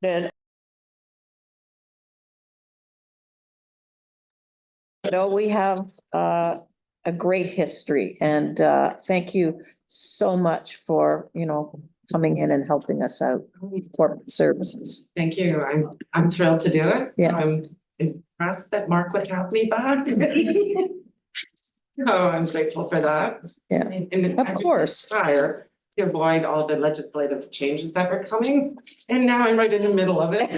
Good. We have a great history, and thank you so much for, coming in and helping us out, corporate services. Thank you. I'm thrilled to do it. Yeah. I'm impressed that Mark would have me back. Oh, I'm grateful for that. Yeah, And of course. Tire to avoid all the legislative changes that were coming, and now I'm right in the middle of it.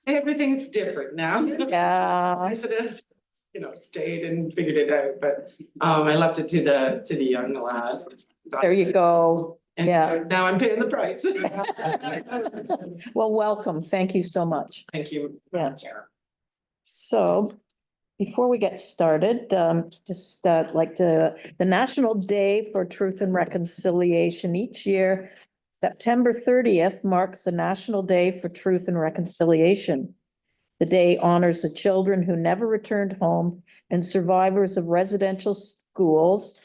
Everything's different now. Yeah. I should have, stayed and figured it out, but I left it to the young lad. There you go. And Yeah. now I'm paying the price. Well, welcome. Thank you so much. Thank you. Yeah. Chair. So before we get started, just like the National Day for Truth and Reconciliation each year, September 30th marks the National Day for Truth and Reconciliation. The day honors the children who never returned home and survivors of residential schools,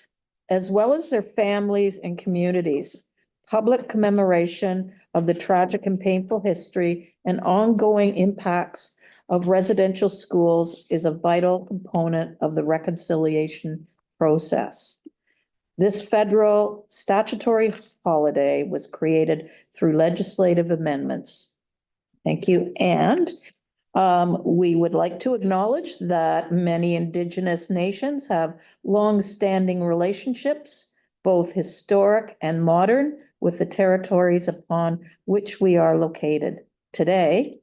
as well as their families and communities. Public commemoration of the tragic and painful history and ongoing impacts of residential schools is a vital component of the reconciliation process. This federal statutory holiday was created through legislative amendments. Thank you. And we would like to acknowledge that many Indigenous nations have long-standing relationships, both historic and modern, with the territories upon which we are located. Today,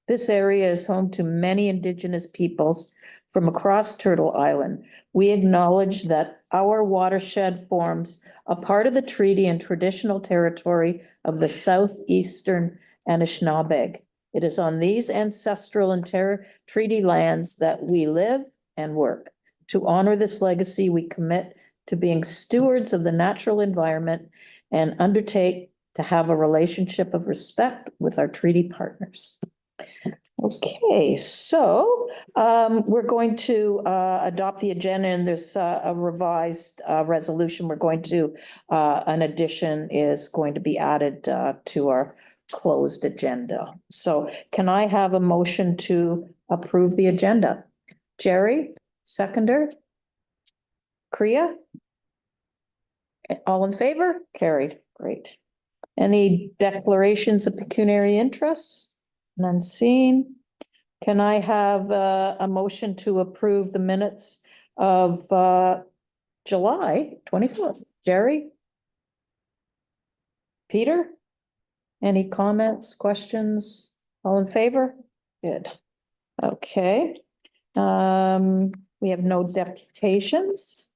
this area is home to many Indigenous peoples from across Turtle Island. We acknowledge that our watershed forms a part of the treaty and traditional territory of the southeastern Anishinaabe. It is on these ancestral and treaty lands that we live and work. To honor this legacy, we commit to being stewards of the natural environment and undertake to have a relationship of respect with our treaty partners. Okay, so we're going to adopt the agenda, and there's a revised resolution. We're going to, an addition is going to be added to our closed agenda. So can I have a motion to approve the agenda? Jerry, seconder? Kriya? All in favor? Carried. Great. Any declarations of pecuniary interests? None seen. Can I have a motion to approve the minutes of July 24th? Jerry? Peter? Any comments, questions? All in favor? Good. Okay. We have no deputations.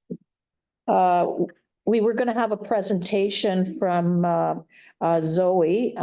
We were going to have a presentation from Zoe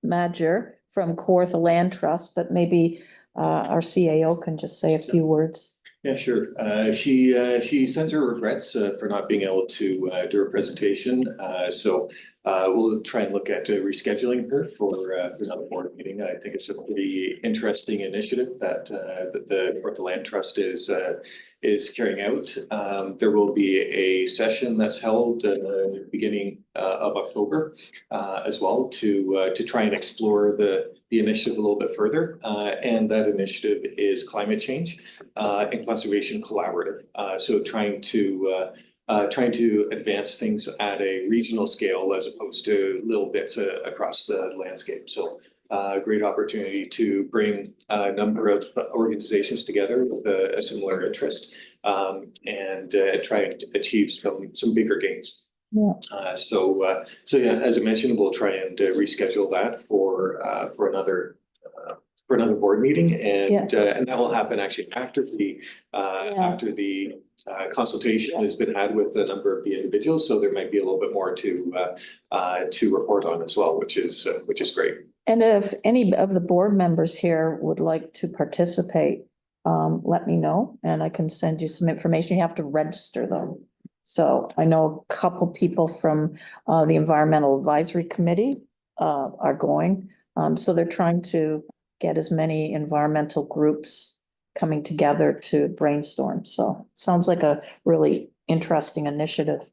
Madger from Kawartha Land Trust, but maybe our CAO can just say a few words. Yeah, sure. She sends her regrets for not being able to do a presentation. So we'll try and look at rescheduling her for another board meeting. I think it's a pretty interesting initiative that the Kawartha Land Trust is carrying out. There will be a session that's held in the beginning of October as well to try and explore the initiative a little bit further. And that initiative is climate change and conservation collaborative. So trying to advance things at a regional scale as opposed to little bits across the landscape. So a great opportunity to bring a number of organizations together with a similar interest and try and achieve some bigger gains. Yeah. So yeah, as I mentioned, we'll try and reschedule that for another board meeting, and that will happen actually after the consultation has been had with a number of the individuals. So there might be a little bit more to report on as well, which is great. And if any of the board members here would like to participate, let me know and I can send you some information. You have to register though. So I know a couple people from the Environmental Advisory Committee are going. So they're trying to get as many environmental groups coming together to brainstorm. So it sounds like a really interesting initiative.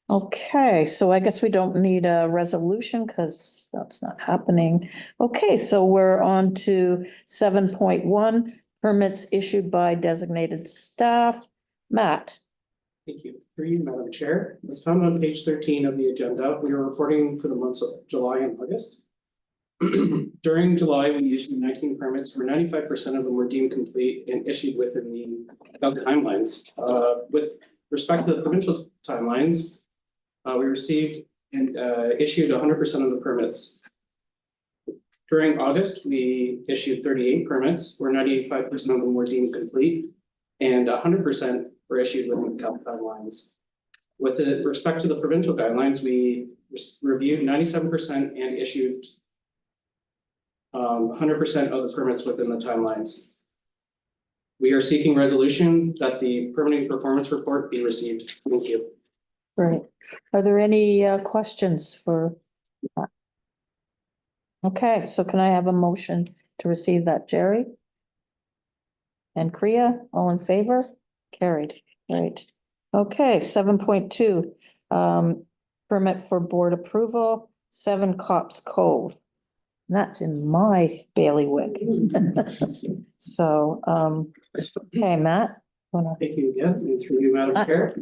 Okay, so I guess we don't need a resolution because that's not happening. Okay, so we're on to 7.1, permits issued by designated staff. Matt, Thank you. Through you, Madam Chair. As found on page 13 of the agenda, we are reporting for the months of July and August. During July, we issued 19 permits, where 95% of them were deemed complete and issued within the timelines. With respect to the provincial timelines, we received and issued 100% of the permits. During August, we issued 38 permits, where 95% of them were deemed complete, and 100% were issued within the timelines. With respect to the provincial guidelines, we reviewed 97% and issued 100% of the permits within the timelines. We are seeking resolution that the permitting performance report be received. Thank you. great. Are there any questions for Matt? Okay, so can I have a motion to receive that, Jerry? And Kriya, all in favor? Carried, right. Okay, 7.2, permit for board approval, 7 Cops Cove. That's in my bailiwick. So, okay, Matt, Thank you again, and through you, Madam Chair.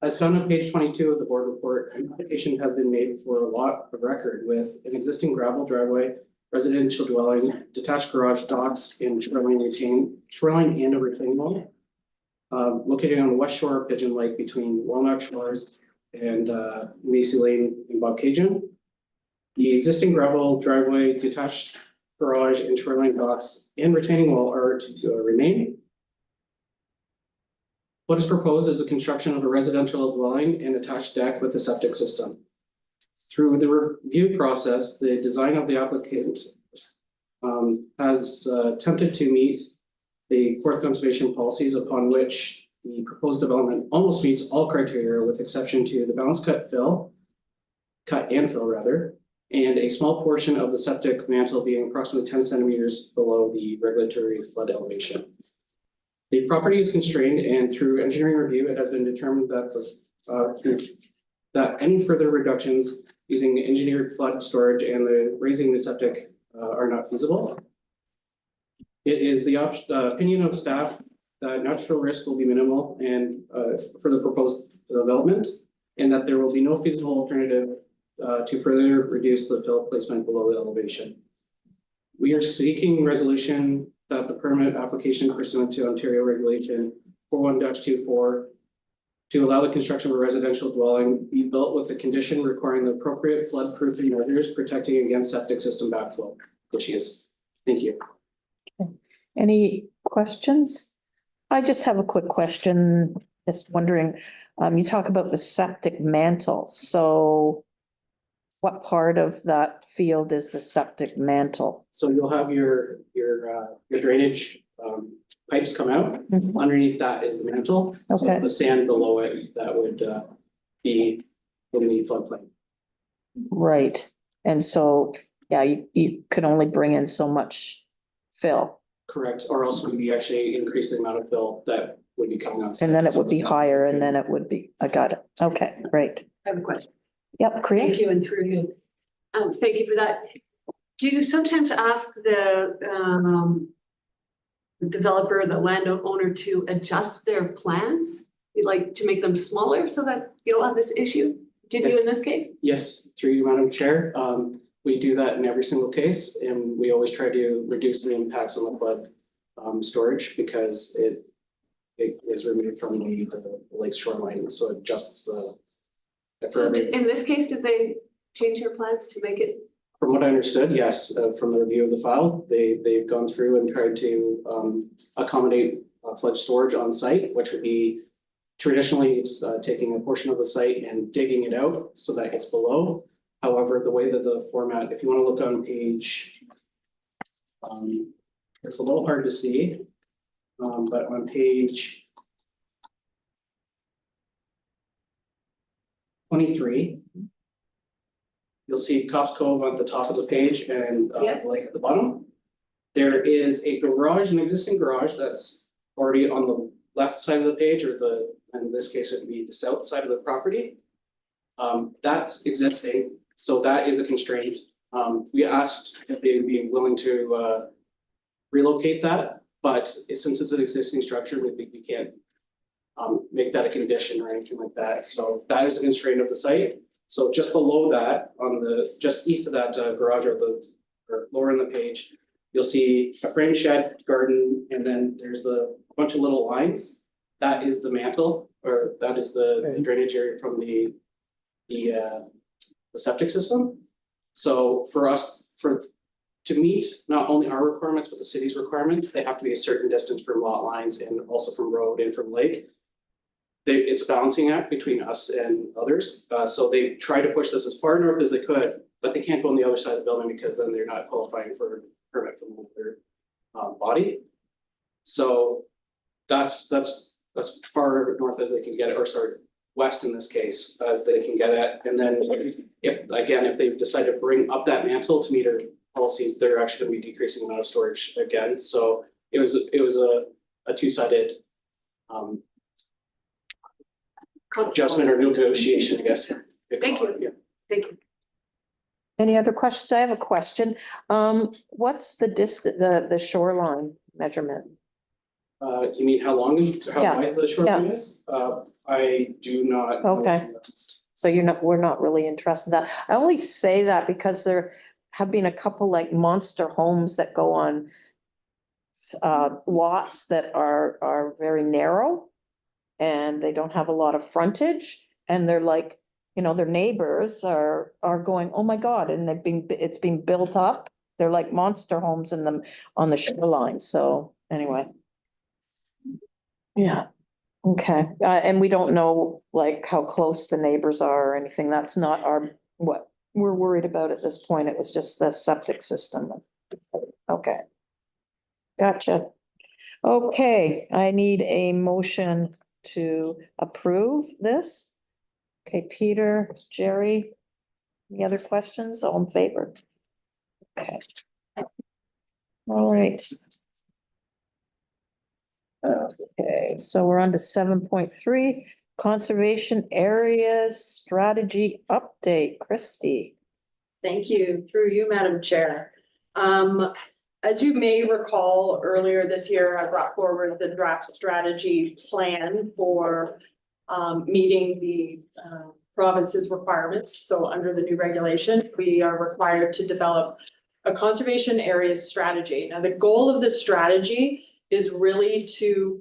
As found on page 22 of the board report, an application has been made for a lot of record with an existing gravel driveway, residential dwelling, detached garage, docks, and shoreline and a retaining wall. Located on the west shore of Pigeon Lake between Walnut Shores and Macy Lane in Bobcaygeon. The existing gravel driveway, detached garage, and shoreline docks and retaining wall are to remain. What is proposed is the construction of a residential dwelling and attached deck with a septic system. Through the review process, the design of the applicant has attempted to meet the Kawartha conservation policies, upon which the proposed development almost meets all criteria with exception to the balance cut and fill rather, and a small portion of the septic mantle being approximately 10 centimeters below the regulatory flood elevation. The property is constrained, and through engineering review, it has been determined that that any further reductions using engineered flood storage and raising the septic are not feasible. It is the opinion of staff that natural risk will be minimal and for the proposed development, and that there will be no feasible alternative to further reduce the fill placement below the elevation. We are seeking resolution that the permit application pursuant to Ontario Regulation 41-24 to allow the construction of a residential dwelling be built with a condition requiring the appropriate flood proofing measures protecting against septic system backflow issues. Thank you. any questions? I just have a quick question, just wondering, you talk about the septic mantle, so what part of that field is the septic mantle? So you'll have your drainage pipes come out. Mhm. Underneath that is the mantle. So Okay. the sand below it, that would be in the floodplain. Right, and so, yeah, you could only bring in so much fill, Correct, or else we'd be actually increase the amount of fill that would be coming out. and then it would be higher, and then it would be, I got it, okay, great. I have a question. Yep, Thank Kriya? you, and through you. Thank you for that. Do you sometimes ask the developer, the landowner to adjust their plans? You like to make them smaller so that you don't have this issue? Did you in this case? Yes, through you, Madam Chair. We do that in every single case, and we always try to reduce the impacts on the flood storage because it is removed from the lake's shoreline, so it adjusts So in this case, did they change your plans to make it? From what I understood, yes, from the review of the file, they've gone through and tried to accommodate flood storage on site, which would be traditionally it's taking a portion of the site and digging it out so that it's below. However, the way that the format, if you want to look on page, it's a little hard to see, but on page 23, you'll see Cops Cove at the top of the page and Yeah. Lake at the bottom. There is a garage, an existing garage that's already on the left side of the page or the and in this case, it would be the south side of the property. That's existing, so that is a constraint. We asked if they'd be willing to relocate that, but since it's an existing structure, we think we can't make that a condition or anything like that. So that is a constraint of the site. So just below that, on the, just east of that garage or lower in the page, you'll see a frame shed, garden, and then there's the bunch of little lines. That is the mantle, or that is the drainage area from the septic system. So for us, to meet not only our requirements, but the city's requirements, they have to be a certain distance from lot lines and also from road and from lake. It's a balancing act between us and others. So they try to push this as far north as they could, but they can't go on the other side of the building because then they're not qualifying for permit from another body. So that's far north as they can get it, or sorry, west in this case, as they can get it. And then if they decide to bring up that mantle to meet our policies, they're actually going to be decreasing the amount of storage again. So it was a two-sided adjustment or negotiation, I guess. Thank you. Yeah. Thank you. Any other questions? I have a question. What's the shoreline measurement? You mean how Yeah. wide the shoreline is? I do not know. Okay. So we're not really interested in that. I only say that because there have been a couple like monster homes that go on lots that are very narrow and they don't have a lot of frontage, and they're like, their neighbors are going, oh my God, and it's being built up. They're like monster homes on the shoreline. So anyway. Yeah. Okay. And we don't know like how close the neighbors are or anything. That's not what we're worried about at this point. It was just the septic system. Okay. Gotcha. Okay, I need a motion to approve this. Okay, Peter, Jerry, any other questions? All in favor? Okay. All right. Okay, so we're on to 7.3, conservation areas strategy update. Christie. Thank you. Through you, Madam Chair. As you may recall, earlier this year, I brought forward the draft strategy plan for meeting the province's requirements. So under the new regulation, we are required to develop a conservation areas strategy. Now, the goal of this strategy is really to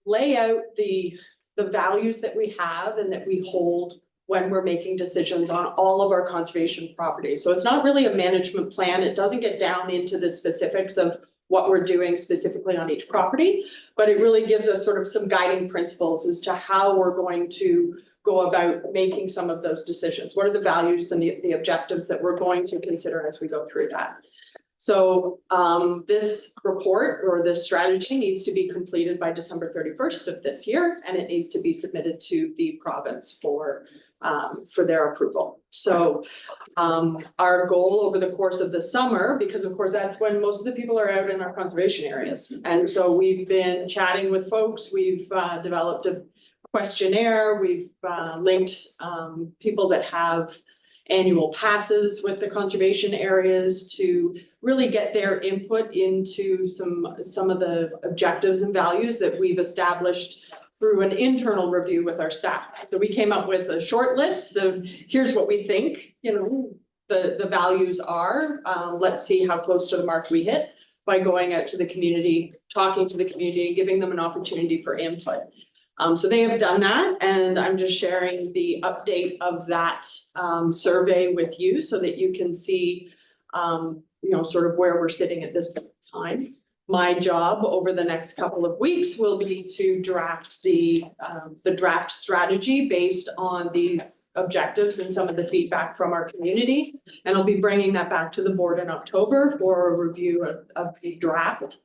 lay out the values that we have and that we hold when we're making decisions on all of our conservation properties. So it's not really a management plan. It doesn't get down into the specifics of what we're doing specifically on each property, but it really gives us sort of some guiding principles as to how we're going to go about making some of those decisions. What are the values and the objectives that we're going to consider as we go through that? So this report or this strategy needs to be completed by December 31st of this year, and it needs to be submitted to the province for their approval. So our goal over the course of the summer, because of course that's when most of the people are out in our conservation areas. And so we've been chatting with folks, we've developed a questionnaire, we've linked people that have annual passes with the conservation areas to really get their input into some of the objectives and values that we've established through an internal review with our staff. So we came up with a short list of here's what we think, the values are. Let's see how close to the mark we hit by going out to the community, talking to the community, giving them an opportunity for input. So they have done that, and I'm just sharing the update of that survey with you so that you can see, sort of where we're sitting at this point in time. My job over the next couple of weeks will be to draft the draft strategy based on these objectives and some of the feedback from our community. And I'll be bringing that back to the board in October for a review of the draft.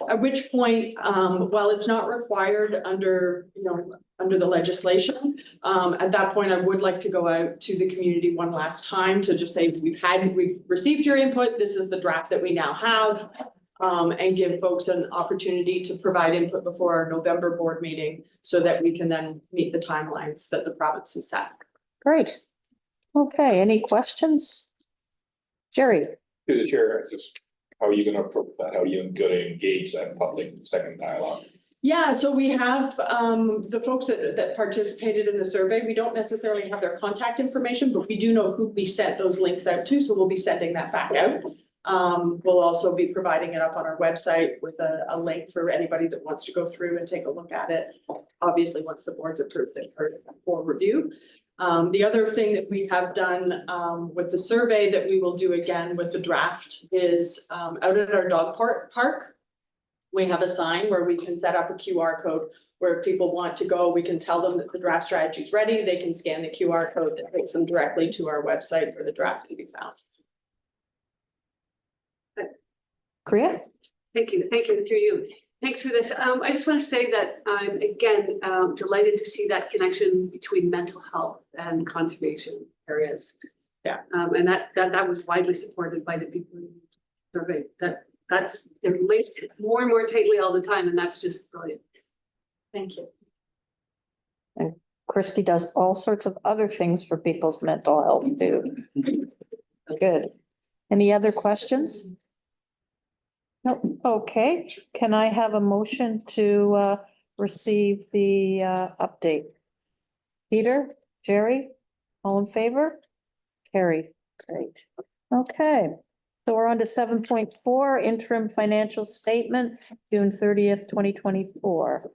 At which point, while it's not required under the legislation, at that point, I would like to go out to the community one last time to just say, we've received your input. This is the draft that we now have. and give folks an opportunity to provide input before our November board meeting so that we can then meet the timelines that the province has set. Great. Okay, any questions? Jerry? Through the chair, just how are you gonna approach that? How are you gonna engage that public second dialogue? Yeah, so we have the folks that participated in the survey. We don't necessarily have their contact information, but we do know who we sent those links out to, so we'll be sending that back out. We'll also be providing it up on our website with a link for anybody that wants to go through and take a look at it. Obviously, once the board's approved it for review. The other thing that we have done with the survey that we will do again with the draft is out at our dog park. We have a sign where we can set up a QR code where if people want to go, we can tell them that the draft strategy is ready. They can scan the QR code that takes them directly to our website where the draft can be found. Kriya? Thank you through you. Thanks for this. I just want to say that I'm again delighted to see that connection between mental health and conservation areas. Yeah. And that was widely supported by the people in the survey. They're linked more and more tightly all the time, and that's just brilliant. Thank you. And Christy does all sorts of other things for people's mental health too. Good. Any other questions? No, okay. Can I have a motion to receive the update? Peter, Jerry, all in favor? Carrie, great. Okay, so we're on to 7.4 interim financial statement, June 30th, 2024.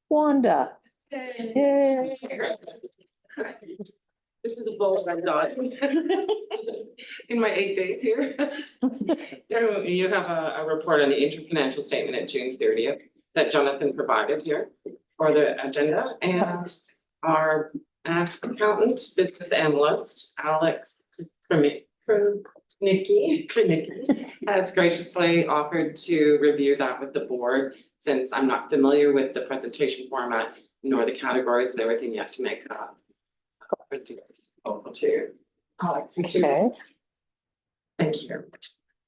Wanda. Yay. This is a bold I've done in my 8 days here. So you have a report on the interfinancial statement at June 30th that Jonathan provided here for the agenda, and our accountant, business analyst, Alex Nikki has graciously offered to review that with the board, since I'm not familiar with the presentation format nor the categories and everything yet to make up. Alex, Okay, thank you.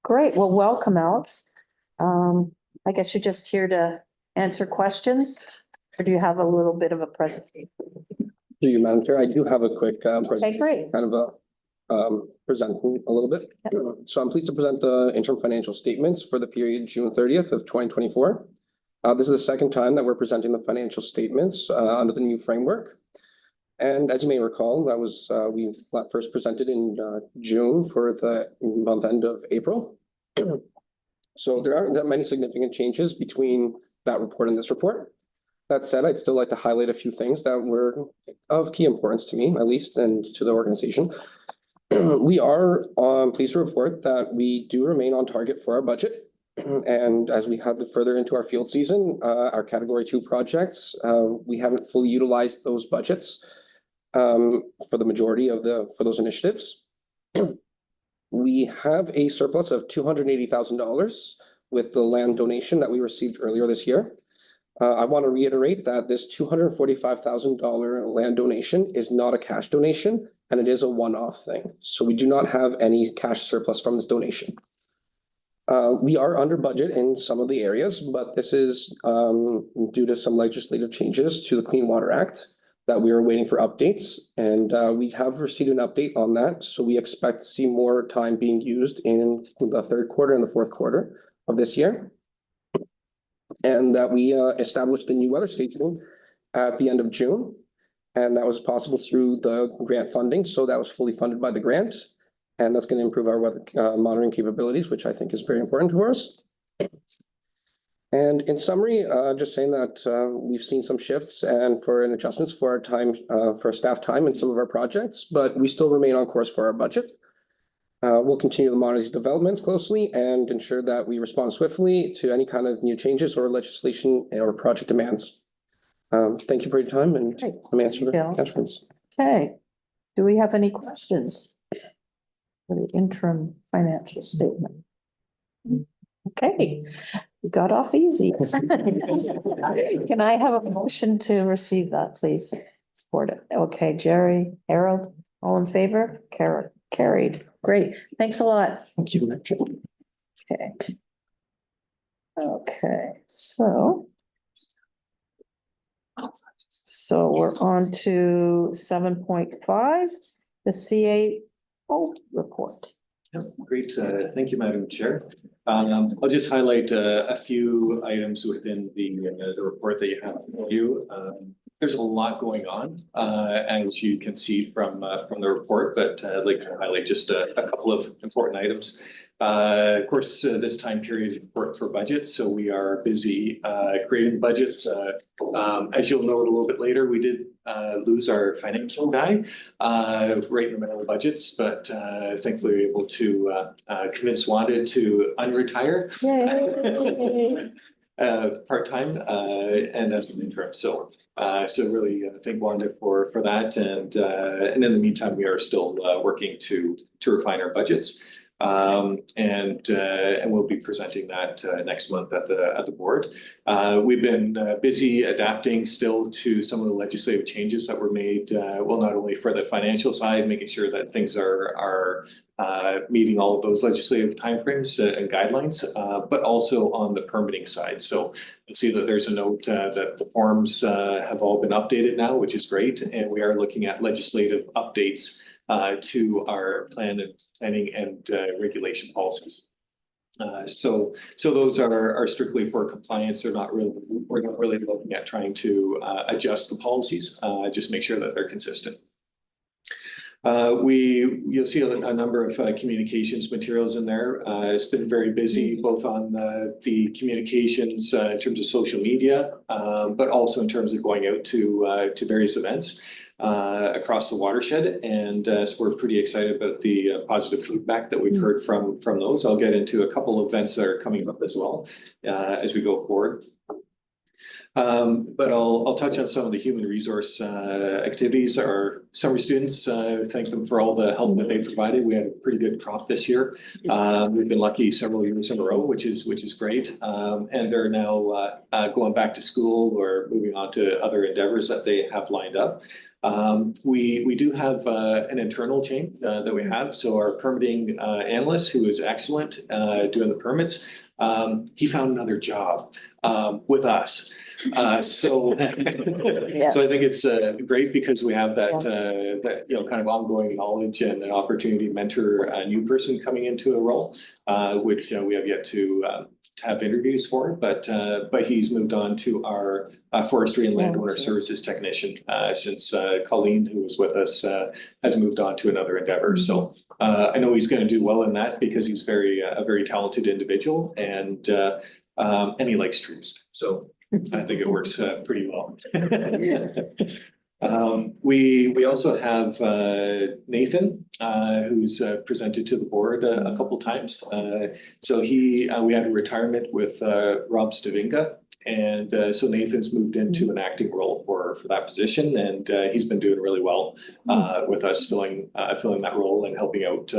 great. Well, welcome, Alex. I guess you're just here to answer questions, or do you have a little bit of a presentation? Through you, Madam Chair, I do have a quick Okay, presentation, great. kind of presenting a little bit. So I'm pleased to present the interim financial statements for the period June 30th of 2024. This is the second time that we're presenting the financial statements under the new framework. And as you may recall, that was we first presented in June for the month end of April. So there aren't that many significant changes between that report and this report. That said, I'd still like to highlight a few things that were of key importance to me, at least, and to the organization. We are pleased to report that we do remain on target for our budget. And as we head further into our field season, our category 2 projects, we haven't fully utilized those budgets for the majority of for those initiatives. We have a surplus of $280,000 with the land donation that we received earlier this year. I want to reiterate that this $245,000 land donation is not a cash donation, and it is a one-off thing. So we do not have any cash surplus from this donation. We are under budget in some of the areas, but this is due to some legislative changes to the Clean Water Act that we are waiting for updates. And we have received an update on that. So we expect to see more time being used in the third quarter and the fourth quarter of this year. And that we established a new weather station at the end of June. And that was possible through the grant funding. So that was fully funded by the grant. And that's going to improve our weather monitoring capabilities, which I think is very important to us. And in summary, just saying that we've seen some shifts and adjustments for our time, for staff time in some of our projects, but we still remain on course for our budget. We'll continue to monitor these developments closely and ensure that we respond swiftly to any kind of new changes or legislation or project demands. Thank you for your time, and I'm answering questions. Okay, do we have any questions for the interim financial statement? Okay, you got off easy. Can I have a motion to receive that, please? Support it. Okay, Jerry, Harold, all in favor? Carried. Great. Thanks a lot. Thank you. Okay. Okay, so. So we're on to 7.5, the CAO report. Yep, great. Thank you, Madam Chair. I'll just highlight a few items within the report that you have for you. There's a lot going on, as you can see from the report, but I'd like to highlight just a couple of important items. Of course, this time period is important for budgets, so we are busy creating budgets. As you'll note a little bit later, we did lose our financial guy right in the middle of budgets, but thankfully we were able to convince Wanda to unretire Yay. part-time and as an interim. So really thank Wanda for that, and in the meantime we are still working to refine our budgets. And we'll be presenting that next month at the board. We've been busy adapting still to some of the legislative changes that were made, well, not only for the financial side, making sure that things are meeting all of those legislative timeframes and guidelines, but also on the permitting side. So you'll see that there's a note that the forms have all been updated now, which is great, and we are looking at legislative updates to our planning and regulation policies. So those are strictly for compliance. We're not really looking at trying to adjust the policies, just make sure that they're consistent. You'll see a number of communications materials in there. It's been very busy, both on the communications in terms of social media, but also in terms of going out to various events across the watershed, and so we're pretty excited about the positive feedback that we've heard from those. I'll get into a couple of events that are coming up as well as we go forward. But I'll touch on some of the human resource activities. Our summer students, thank them for all the help that they provided. We had a pretty good crop this year. We've been lucky several years in a row, which is great. And they're now going back to school or moving on to other endeavors that they have lined up. We do have an internal change that we have. So our permitting analyst, who is excellent doing the permits, he found another job with us. So I think it's great because we have that kind of ongoing knowledge and an opportunity to mentor a new person coming into a role, which we have yet to have interviews for, but he's moved on to our forestry and landowner services technician since Colleen, who was with us, has moved on to another endeavor. So I know he's going to do well in that because he's a very talented individual, and he likes trees. So I think it works pretty well. We also have Nathan, who's presented to the board a couple times. So we had a retirement with Rob Stavinga, and so Nathan's moved into an acting role for that position, and he's been doing really well with us filling that role and helping out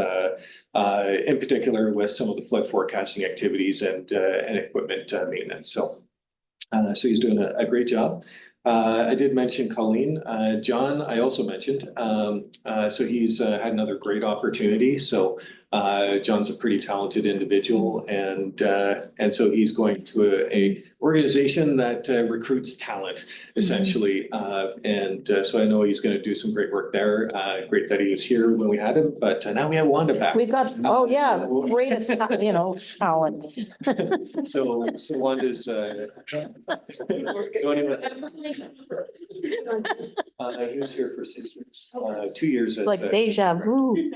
in particular with some of the flood forecasting activities and equipment maintenance. So he's doing a great job. I did mention Colleen. John, I also mentioned. So he's had another great opportunity. So John's a pretty talented individual, and so he's going to a organization that recruits talent, essentially. And so I know he's going to do some great work there. Great that he was here when we had him, but now we have Wanda back. We've got, greatest, talent. So Wanda's, so anyway, he was here for 6 years, 2 years. Like deja vu.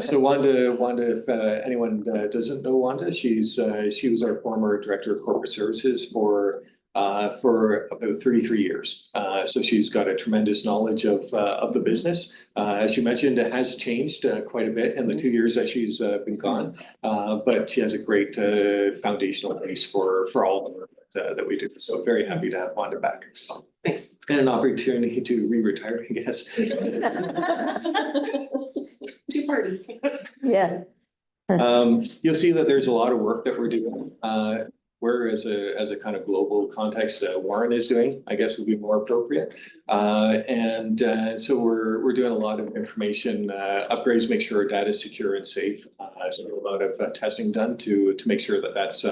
So Wanda, if anyone doesn't know Wanda, she was our former director of corporate services for about 33 years. So she's got a tremendous knowledge of the business. As you mentioned, it has changed quite a bit in the 2 years that she's been gone, but she has a great foundational base for all of the work that we do. So very happy to have Wanda back. Thanks. And an opportunity to re-retire, I guess. 2 parties. Yeah. You'll see that there's a lot of work that we're doing. Where as a kind of global context, Warren is doing, I guess would be more appropriate. So we're doing a lot of information upgrades, make sure our data is secure and safe. some amount of testing done to make sure that that's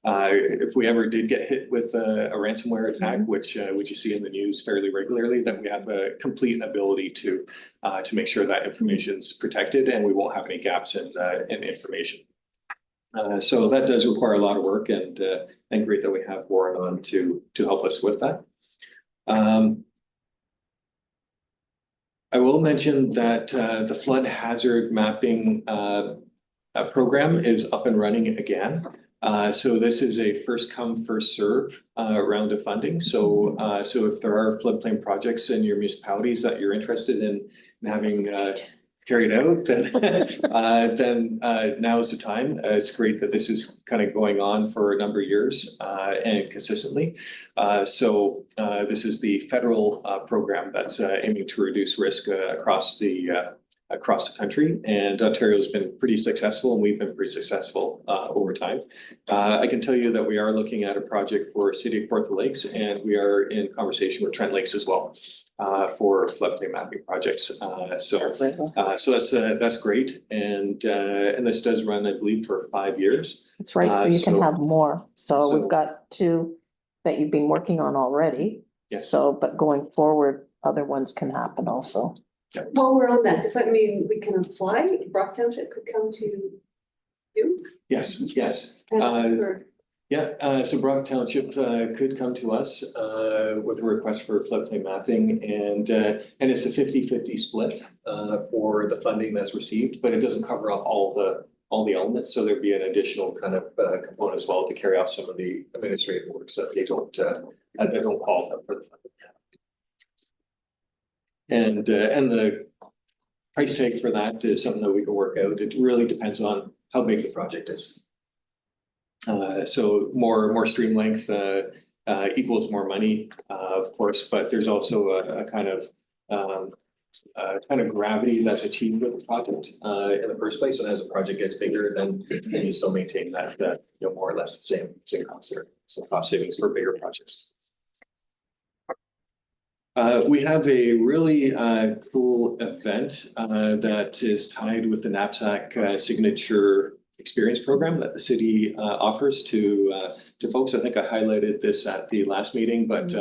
if we ever did get hit with a ransomware attack, which you see in the news fairly regularly, that we have a complete ability to make sure that information's protected and we won't have any gaps in information. So that does require a lot of work, and great that we have Warren on to help us with that. I will mention that the flood hazard mapping program is up and running again. So this is a first come, first serve round of funding. So if there are floodplain projects in your municipalities that you're interested in having carried out, then now is the time. It's great that this is kind of going on for a number of years and consistently. So this is the federal program that's aiming to reduce risk across the country, and Ontario's been pretty successful, and we've been pretty successful over time. I can tell you that we are looking at a project for City of Kawartha Lakes, and we are in conversation with Trent Lakes as well for floodplain mapping projects. So that's great, and this does run, I believe, for 5 years. That's right, so you can so- have more. So so- we've got 2 that you've been working on already. Yes. So, but going forward, other ones can happen also. While we're on that, does that mean we can apply? Brock Township could come to you? Yes, yes. And for- Yeah, so Brock Township could come to us with a request for floodplain mapping, and it's a 50-50 split for the funding that's received, but it doesn't cover up all the elements, so there'd be an additional kind of component as well to carry off some of the administrative works that they don't qualify for the funding. And the price tag for that is something that we can work out. It really depends on how big the project is. So more stream length equals more money, of course, but there's also a kind of gravity that's achieved with the project in the first place. And as the project gets bigger, then you still maintain that more or less the same cost there. So cost savings for bigger projects. We have a really cool event that is tied with the Knapsack Signature Experience program that the city offers to folks. I think I highlighted this at the last meeting, but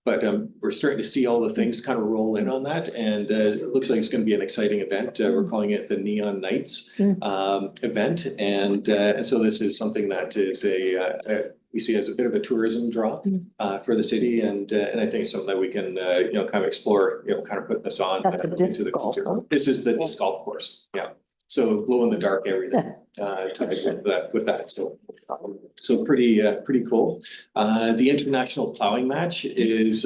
we're starting to see all the things kind of roll in on that, and it looks like it's going to be an exciting event. We're calling it the Neon Nights event, and so this is something that is we see as a bit of a tourism draw for the city, and I think it's something that we can kind of explore, kind of put this on. That's a into disc the golf, future. huh? This is the disc golf course, yeah. So glow in the dark everything tied with that. So pretty cool. The international plowing match is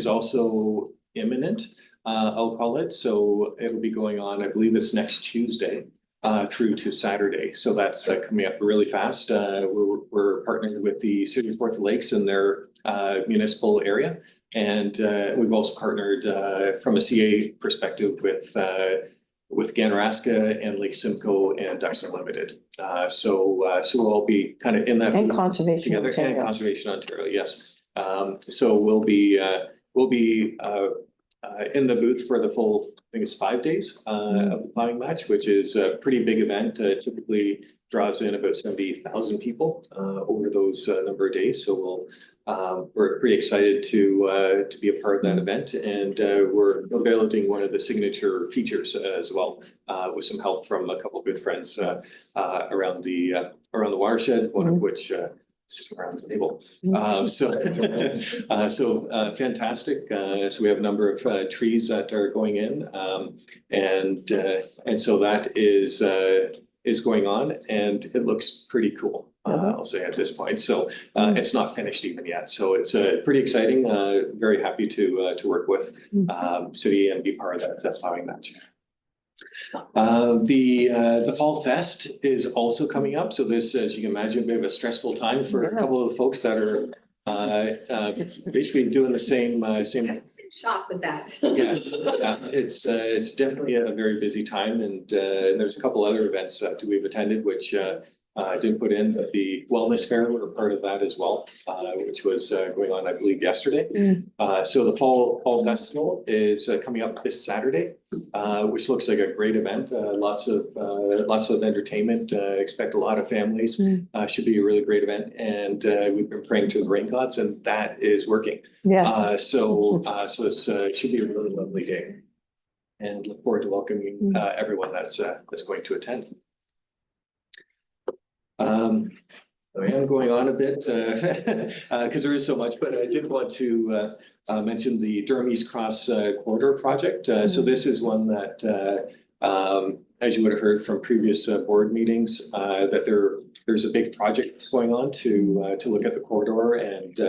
also imminent. I'll call it. So it'll be going on. I believe it's next Tuesday through to Saturday. So that's coming up really fast. We're partnered with the City of Kawartha Lakes in their municipal area, and we've also partnered from a CA perspective with Ganaraska and Lake Simcoe and Ducks Unlimited. So we'll all be kind of in that And booth Conservation together, and Ontario. Conservation Ontario, yes. So we'll be in the booth for the full, I think it's 5 days of the plowing match, which is a pretty big event. Typically draws in about 70,000 people over those number of days. So we're pretty excited to be a part of that event, and we're building one of the signature features as well, with some help from a couple of good friends around the watershed, one of which sitting around the table. So fantastic. So we have a number of trees that are going in, and so that is going on, and it looks pretty cool. I'll say at this point. So it's not finished even yet. So it's pretty exciting. Very happy to work with city and be part of that plowing match. The Fall Fest is also coming up. So this, as you can imagine, a bit of a stressful time for a couple of the folks that are basically doing the same. Shock with that. Yes, yeah, it's definitely a very busy time, and there's a couple other events that we've attended, which didn't put in, but the wellness fair were part of that as well, which was going on, I believe, yesterday. So the fall festival is coming up this Saturday, which looks like a great event. Lots of entertainment. Expect a lot of families. Should be a really great event, and we've been praying to the rain gods, and that is working. Yes. So this should be a really lovely day, and look forward to welcoming everyone that's going to attend. I am going on a bit because there is so much, but I did want to mention the Durham East Cross Corridor project. So this is one that, as you would have heard from previous board meetings, that there's a big project that's going on to look at the corridor and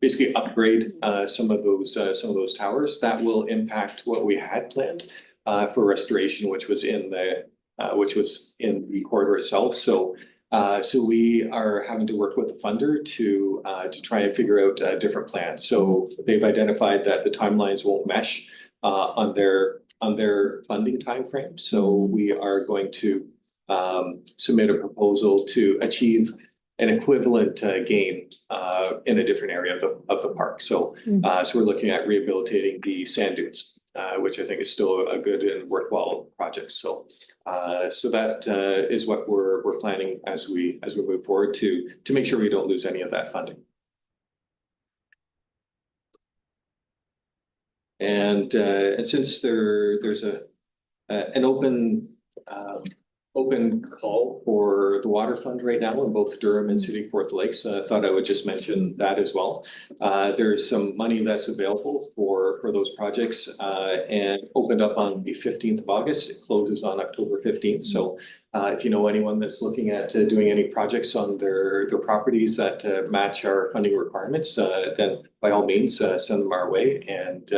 basically upgrade some of those towers that will impact what we had planned for restoration, which was in the corridor itself. So we are having to work with the funder to try and figure out different plans. So they've identified that the timelines won't mesh on their funding timeframe. So we are going to submit a proposal to achieve an equivalent gain in a different area of the park. So we're looking at rehabilitating the sand dunes, which I think is still a good and worthwhile project. So that is what we're planning as we move forward to make sure we don't lose any of that funding. And since there's an open call for the water fund right now in both Durham and City of Kawartha Lakes, I thought I would just mention that as well. There's some money that's available for those projects and opened up on the 15th of August. It closes on October 15th. So if you know anyone that's looking at doing any projects on their properties that match our funding requirements, then by all means send them our way and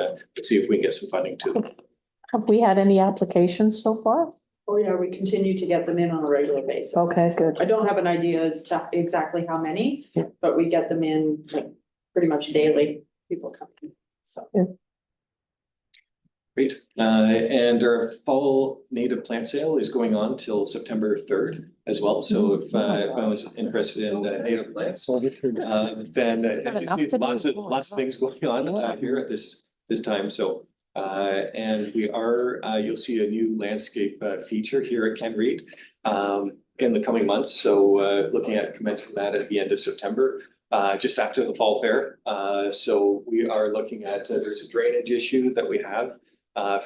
see if we can get some funding to them. Have we had any applications so far? Oh, yeah, we continue to get them in on a regular basis. Okay, good. I don't have an idea as to exactly how many, but we get them in like pretty much daily, people coming, so. Great. And our fall native plant sale is going on till September 3rd as well. So if I was interested in native plants, then you see lots of things going on here at this time. So and we are, you'll see a new landscape feature here at Kent Reed in the coming months. So looking at commencing that at the end of September, just after the fall fair. So we are looking at, there's a drainage issue that we have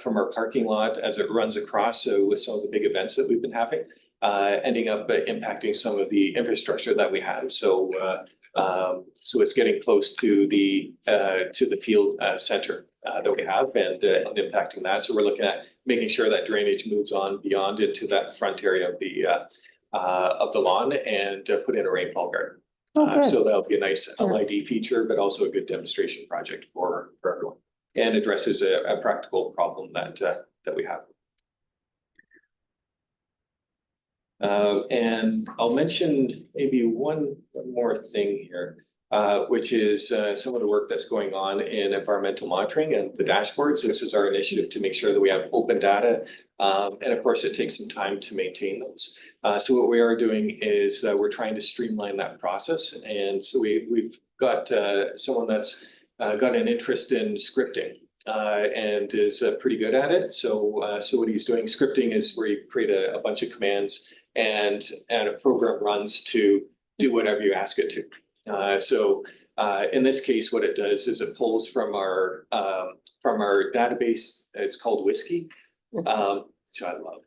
from our parking lot as it runs across. So with some of the big events that we've been having, ending up impacting some of the infrastructure that we have. So it's getting close to the field center that we have and impacting that. So we're looking at making sure that drainage moves on beyond into that front area of the lawn and put in a rainfall garden. So that'll be a nice LID feature, but also a good demonstration project for everyone, and addresses a practical problem that we have. And I'll mention maybe one more thing here, which is some of the work that's going on in environmental monitoring and the dashboards. This is our initiative to make sure that we have open data. And of course, it takes some time to maintain those. So what we are doing is we're trying to streamline that process. And so we've got someone that's got an interest in scripting and is pretty good at it. So what he's doing, scripting is where you create a bunch of commands and a program runs to do whatever you ask it to. So in this case, what it does is it pulls from our database. It's called Whiskey, which I love.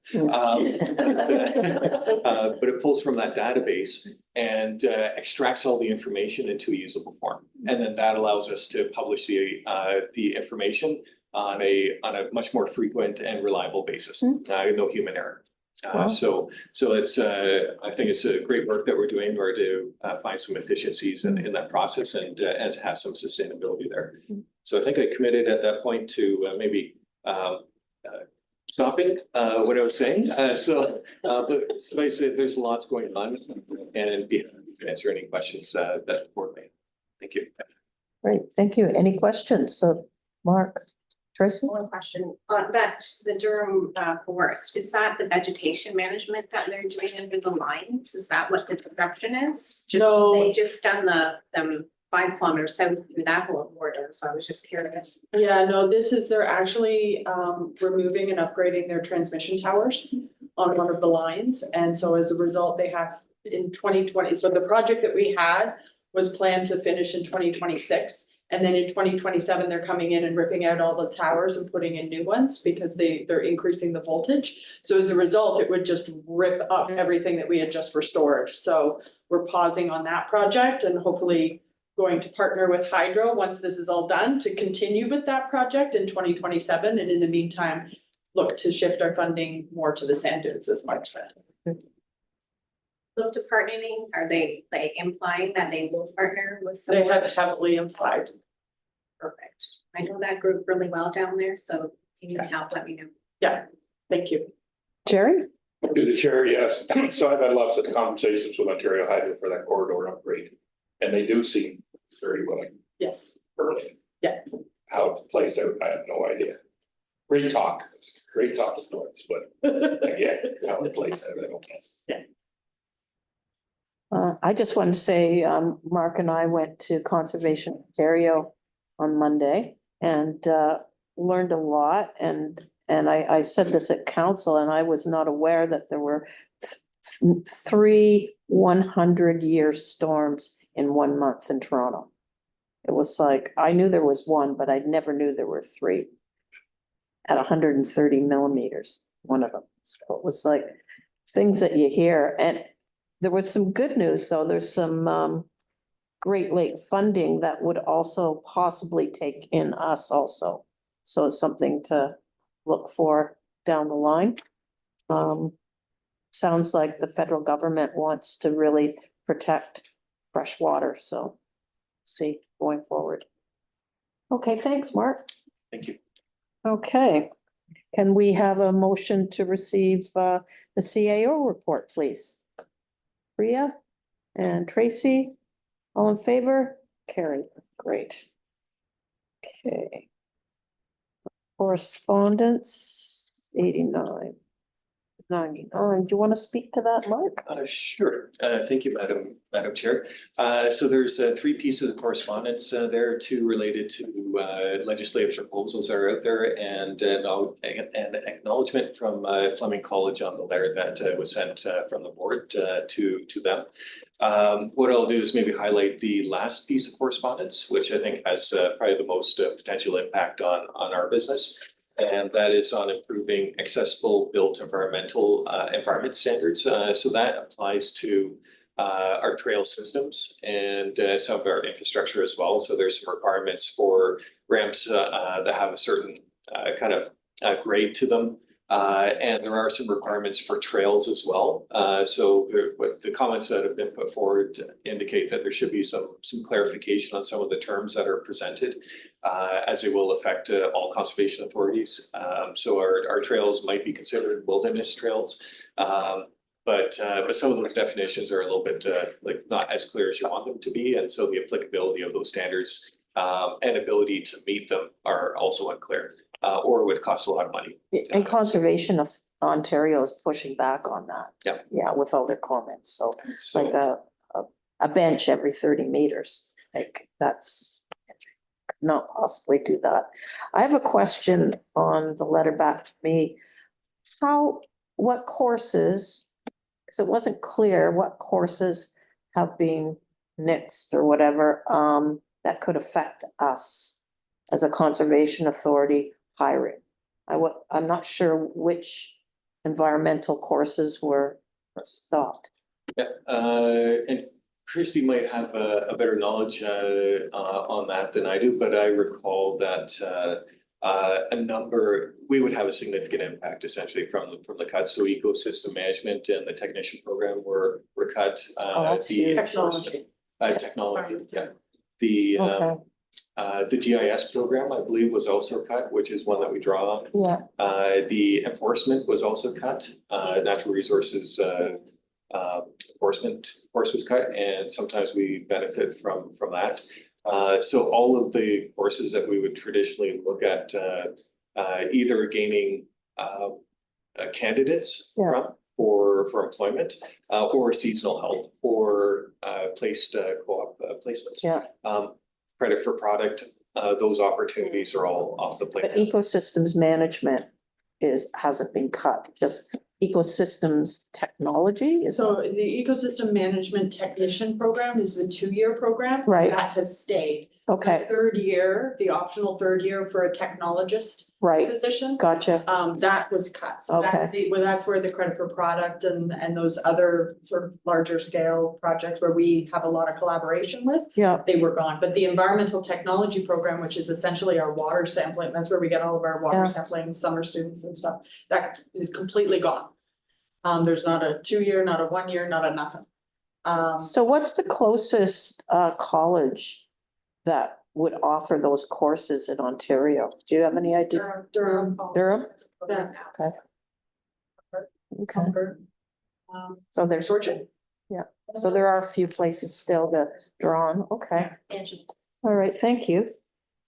But it pulls from that database and extracts all the information into a usable form, and then that allows us to publish the information on a much more frequent and reliable basis. No human error. So it's I think it's a great work that we're doing in order to find some efficiencies in that process and to have some sustainability there. So I think I committed at that point to maybe stopping what I was saying. But suffice it, there's lots going on, and be happy to answer any questions that the board may. Thank you. Great, thank you. Any questions? So, Mark? Tracy? One question, that the Durham forest, is that the vegetation management that they're doing under the lines? Is that what the production is? No. They just done them 5 kilometers south through that whole border, so I was just curious. Yeah, no, they're actually removing and upgrading their transmission towers on one of the lines. And so as a result, they have in 2020, so the project that we had was planned to finish in 2026. And then in 2027, they're coming in and ripping out all the towers and putting in new ones because they're increasing the voltage. So as a result, it would just rip up everything that we had just restored. So we're pausing on that project and hopefully going to partner with Hydro once this is all done to continue with that project in 2027. And in the meantime, look to shift our funding more to the sand dunes, as Mark said. Look to partnering, are they like implying that they will partner with They someone? have heavily implied. Perfect. I know that group really well down there, so if you need help, let me know. Yeah, thank you. Jerry? Through the chair, yes. So I've had lots of conversations with Ontario Hydro for that corridor upgrade. And they do seem very willing Yes. early. Yeah. How it plays out, I have no idea. Great talking points, but again, how it plays out, I don't know. I just wanted to say, Mark and I went to Conservation Ontario on Monday and learned a lot. And I said this at council, and I was not aware that there were 3 100-year storms in 1 month in Toronto. It was like, I knew there was one, but I never knew there were 3 at 130 millimeters, one of them. So it was like things that you hear. And there was some good news, though. There's some Great Lake funding that would also possibly take in us also. So it's something to look for down the line. Sounds like the federal government wants to really protect fresh water, so see going forward. Okay, thanks, Mark. Thank you. Okay, can we have a motion to receive the CAO report, please? Priya and Tracy, all in favor? Carrie, great. Okay. Correspondence, 89. 99. Do you want to speak to that, Mark? Sure. Thank you, Madam Chair. So there's 3 pieces of correspondence there, 2 related to legislative proposals that are out there, and an acknowledgement from Fleming College on the letter that was sent from the board to them. What I'll do is maybe highlight the last piece of correspondence, which I think has probably the most potential impact on our business. And that is on improving accessible built environment standards. So that applies to our trail systems and some of our infrastructure as well. So there's some requirements for ramps that have a certain kind of grade to them. And there are some requirements for trails as well. So with the comments that have been put forward indicate that there should be some clarification on some of the terms that are presented, as it will affect all conservation authorities. So our trails might be considered wilderness trails. But some of those definitions are a little bit like not as clear as you want them to be. And so the applicability of those standards and ability to meet them are also unclear. Or would cost a lot of money. And Conservation of Ontario is pushing back on that. Yeah. Yeah, with all their comments, so So like a bench every 30 meters, like that's could not possibly do that. I have a question on the letter back to me. What courses, because it wasn't clear what courses have been nixed or whatever, that could affect us as a conservation authority hiring. I'm not sure which environmental courses were stopped. yeah, and Christy might have a better knowledge on that than I do, but I recall that we would have a significant impact essentially from the cuts. So ecosystem management and the technician program were cut. That's the huge. Technology. Technology, yeah. The GIS program, I believe, was also cut, which is one that we draw on. Yeah. The enforcement was also cut. Natural resources course was cut, and sometimes we benefit from that. So all of the courses that we would traditionally look at, either gaining candidates Yeah. from for employment, or seasonal help, or placed co-op placements. Yeah. Credit for product, those opportunities are all off the plate. But ecosystems management hasn't been cut, just ecosystems technology is. So the ecosystem management technician program is the 2-year program. Right. That has stayed. Okay, The 3rd year, the optional 3rd year for a technologist right, position, gotcha. that was cut. So that's Okay. that's where the credit for product and those other sort of larger scale projects where we have a lot of collaboration with, Yeah, they were gone. But the environmental technology program, which is essentially our water sampling, that's where we get all of our water Yeah. sampling, summer students and stuff, that is completely gone. There's not a 2-year, not a 1-year, not a nothing. so what's the closest college that would offer those courses in Ontario? Do you have any idea? Durham. Durham? Yeah. Okay, Comfort. so there's, Georgia. so there are a few places still to draw on, okay. All right, thank you.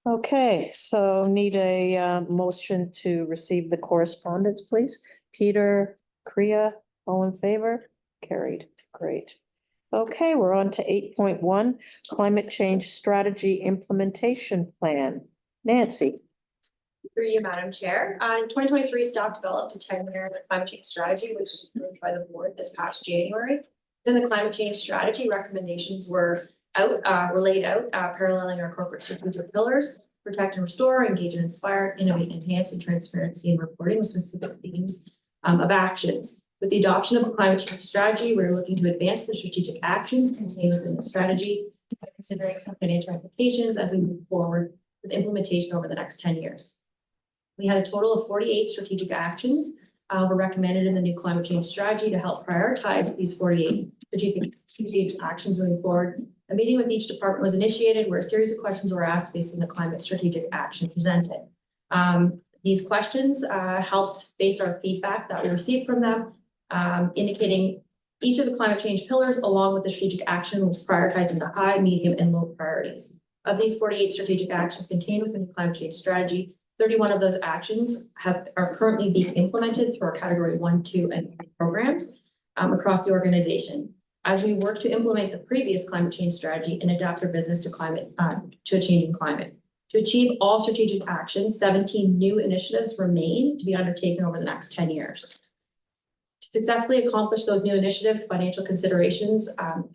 Okay, so need a motion to receive the correspondence, please. Peter, Kriya, all in favor? Carried, great. Okay, we're on to 8.1, Climate Change Strategy Implementation Plan. Nancy, Through you, Madam Chair. In 2023, staff developed a 10-year climate change strategy, which was approved by the board this past January. Then the climate change strategy recommendations were laid out, paralleling our corporate strategic pillars: protect and restore, engage and inspire, innovate, enhance, and transparency in reporting with specific themes of actions. With the adoption of the climate change strategy, we're looking to advance the strategic actions contained within the strategy, considering some financial implications as we move forward with implementation over the next 10 years. We had a total of 48 strategic actions were recommended in the new climate change strategy to help prioritize these 48 strategic actions moving forward. A meeting with each department was initiated where a series of questions were asked based on the climate strategic action presented. These questions helped base our feedback that we received from them, indicating each of the climate change pillars along with the strategic action was prioritizing the high, medium, and low priorities. Of these 48 strategic actions contained within the climate change strategy, 31 of those actions are currently being implemented through our category 1, 2, and 3 programs across the organization. As we work to implement the previous climate change strategy and adapt our business to a changing climate. To achieve all strategic actions, 17 new initiatives remain to be undertaken over the next 10 years. To successfully accomplish those new initiatives, financial considerations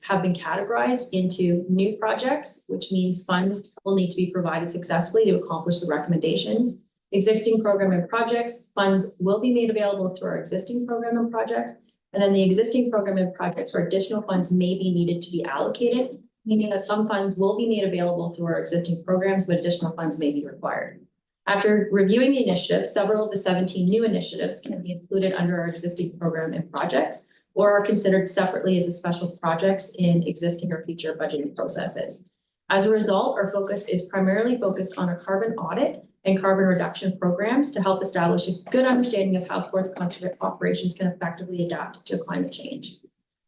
have been categorized into new projects, which means funds will need to be provided successfully to accomplish the recommendations. Existing program and projects, funds will be made available through our existing program and projects. And then the existing program and projects where additional funds may be needed to be allocated, meaning that some funds will be made available through our existing programs, but additional funds may be required. After reviewing the initiatives, several of the 17 new initiatives can be included under our existing program and projects, or are considered separately as a special projects in existing or future budgeting processes. As a result, our focus is primarily focused on a carbon audit and carbon reduction programs to help establish a good understanding of how Kawartha operations can effectively adapt to climate change.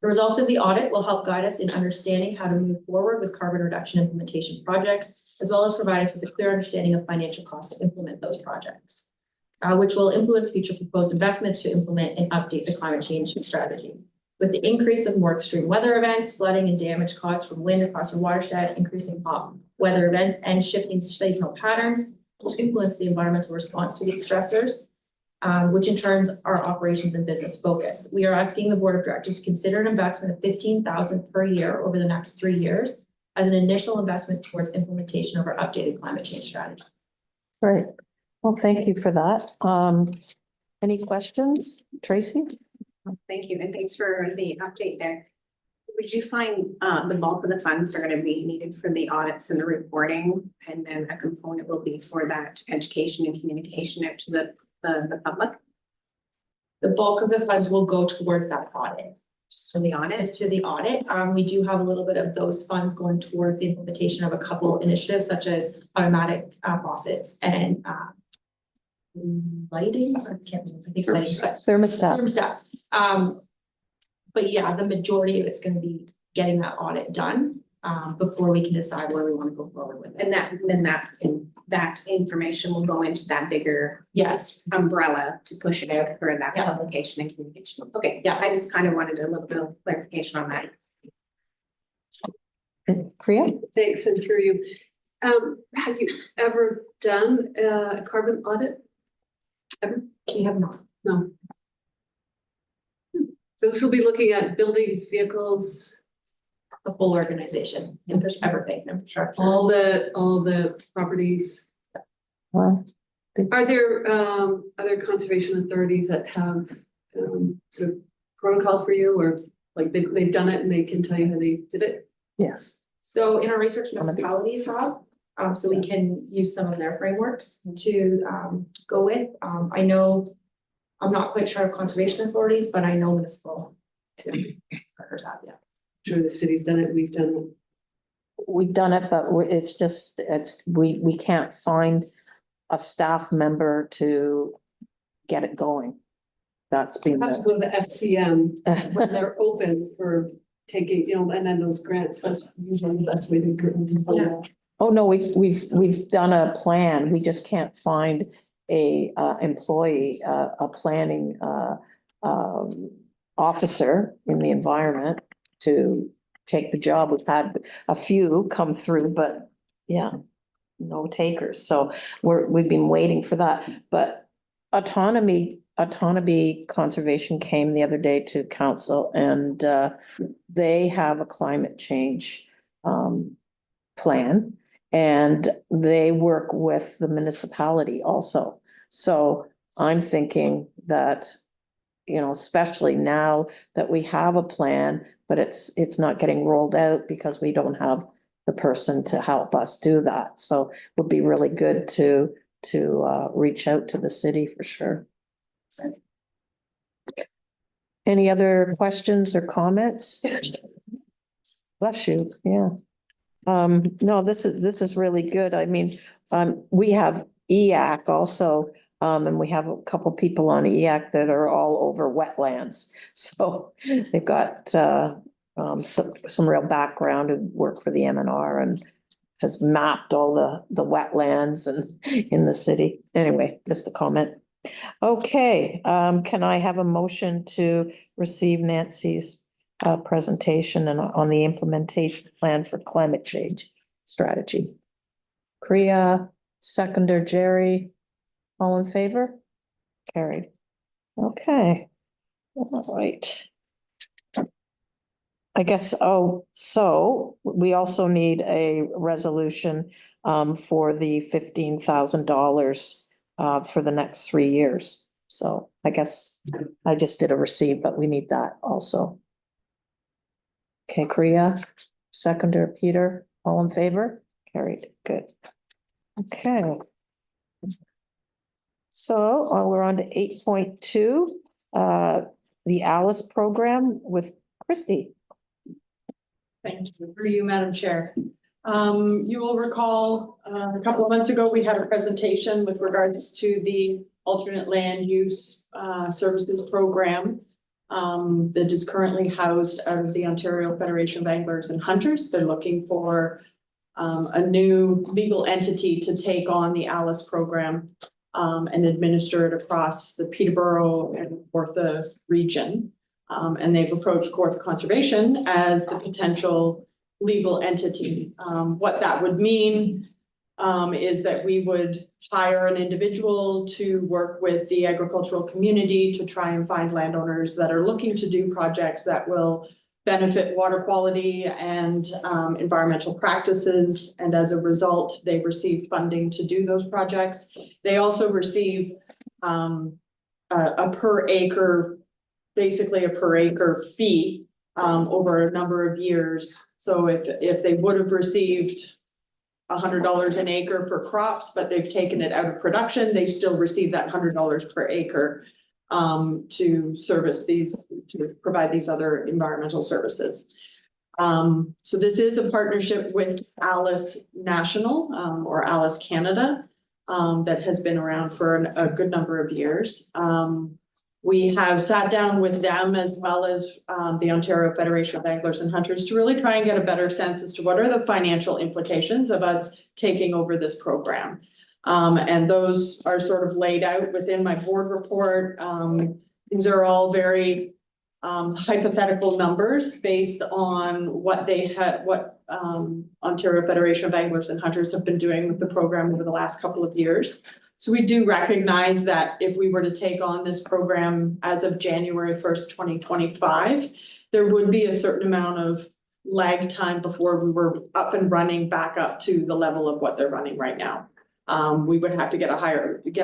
The results of the audit will help guide us in understanding how to move forward with carbon reduction implementation projects, as well as provide us with a clear understanding of financial cost to implement those projects, which will influence future proposed investments to implement and update the climate change strategy. With the increase of more extreme weather events, flooding and damage caused from wind across our watershed, increasing hot weather events, and shifting seasonal patterns, which influence the environmental response to these stressors, which in turn our operations and business focus. We are asking the board of directors to consider an investment of $15,000 per year over the next 3 years as an initial investment towards implementation of our updated climate change strategy. great. Well, thank you for that. Any questions, Tracy? Thank you, and thanks for the update there. Would you find the bulk of the funds are going to be needed for the audits and the reporting, and then a component will be for that education and communication out to the public? The bulk of the funds will go towards that audit. To the audit? To the audit. We do have a little bit of those funds going towards the implementation of a couple initiatives such as automatic faucets and lighting. I can't remember. I think it's lighting, but Thermostat. thermostats. But yeah, the majority of it's gonna be getting that audit done, before we can decide where we wanna go forward with it. And that information will go into that bigger Yes, umbrella to push it out for that Yeah. publication and communication. Okay, Yeah. I just kind of wanted a little bit of clarification on that. Priya? Thanks, and through you. Have you ever done a carbon audit? Ever? we have not. No. So this will be looking at buildings, vehicles, The full organization, everything, infrastructure. all the properties. Well, Are there other conservation authorities that have sort of protocol for you, or like they've done it and they can tell you how they did it? yes. So in our research, I'm a big- municipalities have, so we can use some of their frameworks to go with. I know, I'm not quite sure of conservation authorities, but I know municipal. Partners have, yeah. Sure, the city's done it, we've done it. We've done it, but it's just, we can't find a staff member to get it going. That's been Have to go to the FCM when they're open for taking, and then those grants, that's usually the best way to get into that. Oh, no, we've done a plan. We just can't find a employee, a planning officer in the environment to take the job. We've had a few come through, but yeah, no takers. So we've been waiting for that. But autonomy conservation came the other day to council, and they have a climate change plan. And they work with the municipality also. So I'm thinking that, especially now that we have a plan, but it's not getting rolled out because we don't have the person to help us do that. So it would be really good to reach out to the city for sure. Any other questions or comments? Bless you, yeah. No, this is really good. I mean, we have EAC also, and we have a couple people on EAC that are all over wetlands. So they've got some real background and work for the MNR and has mapped all the wetlands and in the city. Anyway, just a comment. Okay, can I have a motion to receive Nancy's presentation and on the implementation plan for climate change strategy? Kriya, seconder Jerry, all in favor? Carried. Okay. All right. I guess, so we also need a resolution for the $15,000 for the next 3 years. So I guess I just did a receipt, but we need that also. Okay, Kriya, seconder Peter, all in favor? Carried, good. Okay. So we're on to 8.2, the Alice program with Christy. Thank you. For you, Madam Chair. You will recall, a couple of months ago, we had a presentation with regards to the alternate land use services program that is currently housed out of the Ontario Federation of Anglers and Hunters. They're looking for a new legal entity to take on the Alice program and administer it across the Peterborough and Kawartha region. And they've approached Kawartha Conservation as the potential legal entity. What that would mean is that we would hire an individual to work with the agricultural community to try and find landowners that are looking to do projects that will benefit water quality and environmental practices. And as a result, they receive funding to do those projects. They also receive a per acre, basically a per acre fee over a number of years. So if they would have received $100 an acre for crops, but they've taken it out of production, they still receive that $100 per acre to service these, to provide these other environmental services. So this is a partnership with Alice National or Alice Canada that has been around for a good number of years. We have sat down with them as well as the Ontario Federation of Anglers and Hunters to really try and get a better sense as to what are the financial implications of us taking over this program. And those are sort of laid out within my board report. These are all very hypothetical numbers based on what they had, what Ontario Federation of Anglers and Hunters have been doing with the program over the last couple of years. So we do recognize that if we were to take on this program as of January 1st, 2025, there would be a certain amount of lag time before we were up and running back up to the level of what they're running right now. We would have to get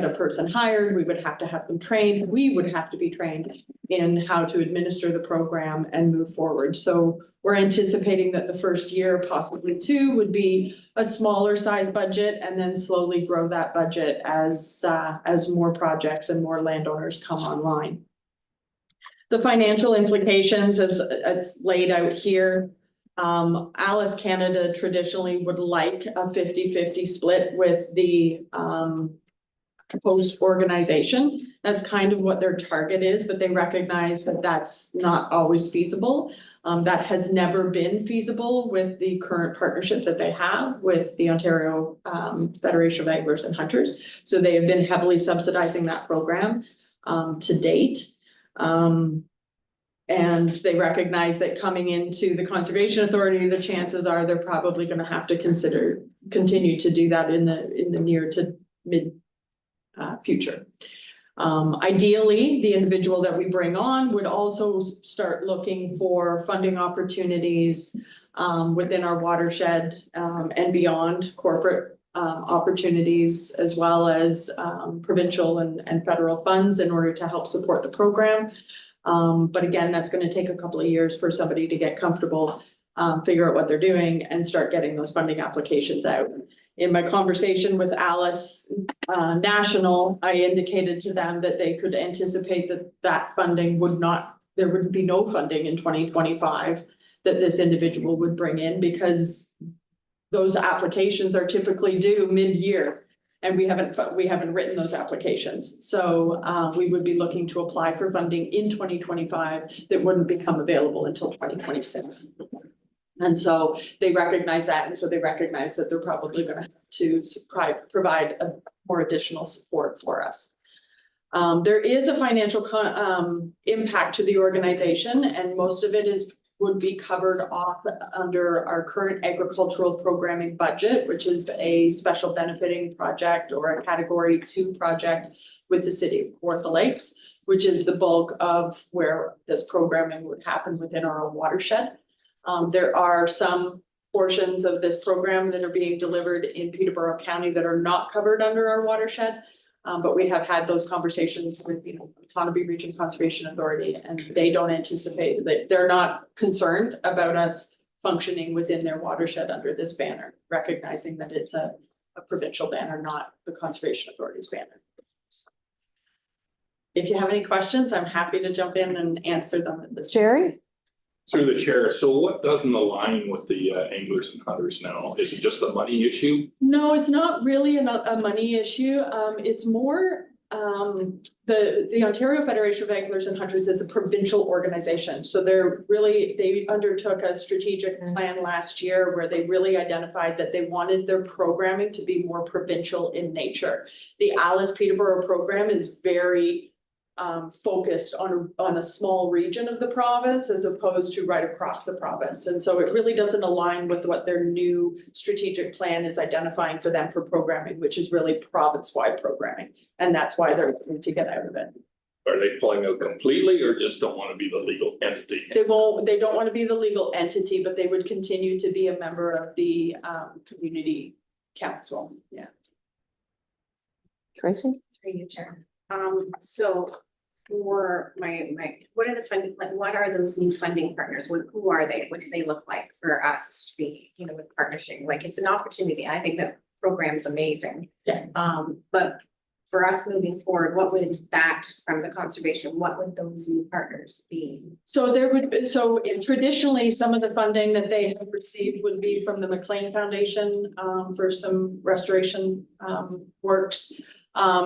a person hired, we would have to have them trained, we would have to be trained in how to administer the program and move forward. So we're anticipating that the first year, possibly two, would be a smaller size budget and then slowly grow that budget as more projects and more landowners come online. The financial implications as it's laid out here. Alice Canada traditionally would like a 50-50 split with the host organization. That's kind of what their target is, but they recognize that that's not always feasible. That has never been feasible with the current partnership that they have with the Ontario Federation of Anglers and Hunters. So they have been heavily subsidizing that program to date. And they recognize that coming into the Conservation Authority, the chances are they're probably going to have to continue to do that in the near to mid future. Ideally, the individual that we bring on would also start looking for funding opportunities within our watershed and beyond, corporate opportunities, as well as provincial and federal funds in order to help support the program. But again, that's going to take a couple of years for somebody to get comfortable, figure out what they're doing and start getting those funding applications out. In my conversation with Alice National, I indicated to them that they could anticipate that funding there would be no funding in 2025 that this individual would bring in, because those applications are typically due mid-year. And we haven't written those applications. So we would be looking to apply for funding in 2025 that wouldn't become available until 2026. And so they recognize that. And so they recognize that they're probably going to have to provide a more additional support for us. There is a financial impact to the organization, and most of it would be covered off under our current agricultural programming budget, which is a special benefiting project or a category 2 project with the city of Kawartha Lakes, which is the bulk of where this programming would happen within our own watershed. There are some portions of this program that are being delivered in Peterborough County that are not covered under our watershed. But we have had those conversations with the Otonabee Region Conservation Authority, and they don't anticipate that, they're not concerned about us functioning within their watershed under this banner, recognizing that it's a provincial banner, not the Conservation Authority's banner. If you have any questions, I'm happy to jump in and answer them at this. Jerry? Through the chair, so what doesn't align with the anglers and hunters now? Is it just a money issue? No, it's not really a money issue. It's more the Ontario Federation of Anglers and Hunters is a provincial organization. So they undertook a strategic plan last year where they really identified that they wanted their programming to be more provincial in nature. The Alice Peterborough program is very focused on a small region of the province as opposed to right across the province. And so it really doesn't align with what their new strategic plan is identifying for them for programming, which is really province-wide programming. And that's why they're looking to get out of it. Are they pulling out completely or just don't want to be the legal entity? They don't want to be the legal entity, but they would continue to be a member of the community council. Yeah. Tracy? Through you, Chair. So for what are the funding, what are those new funding partners? Who are they? What do they look like for us to be, with partnership? Like, it's an opportunity. I think the program is amazing. Yeah. But for us moving forward, what would that from the conservation, what would those new partners be? So traditionally, some of the funding that they have received would be from the McLean Foundation for some restoration works.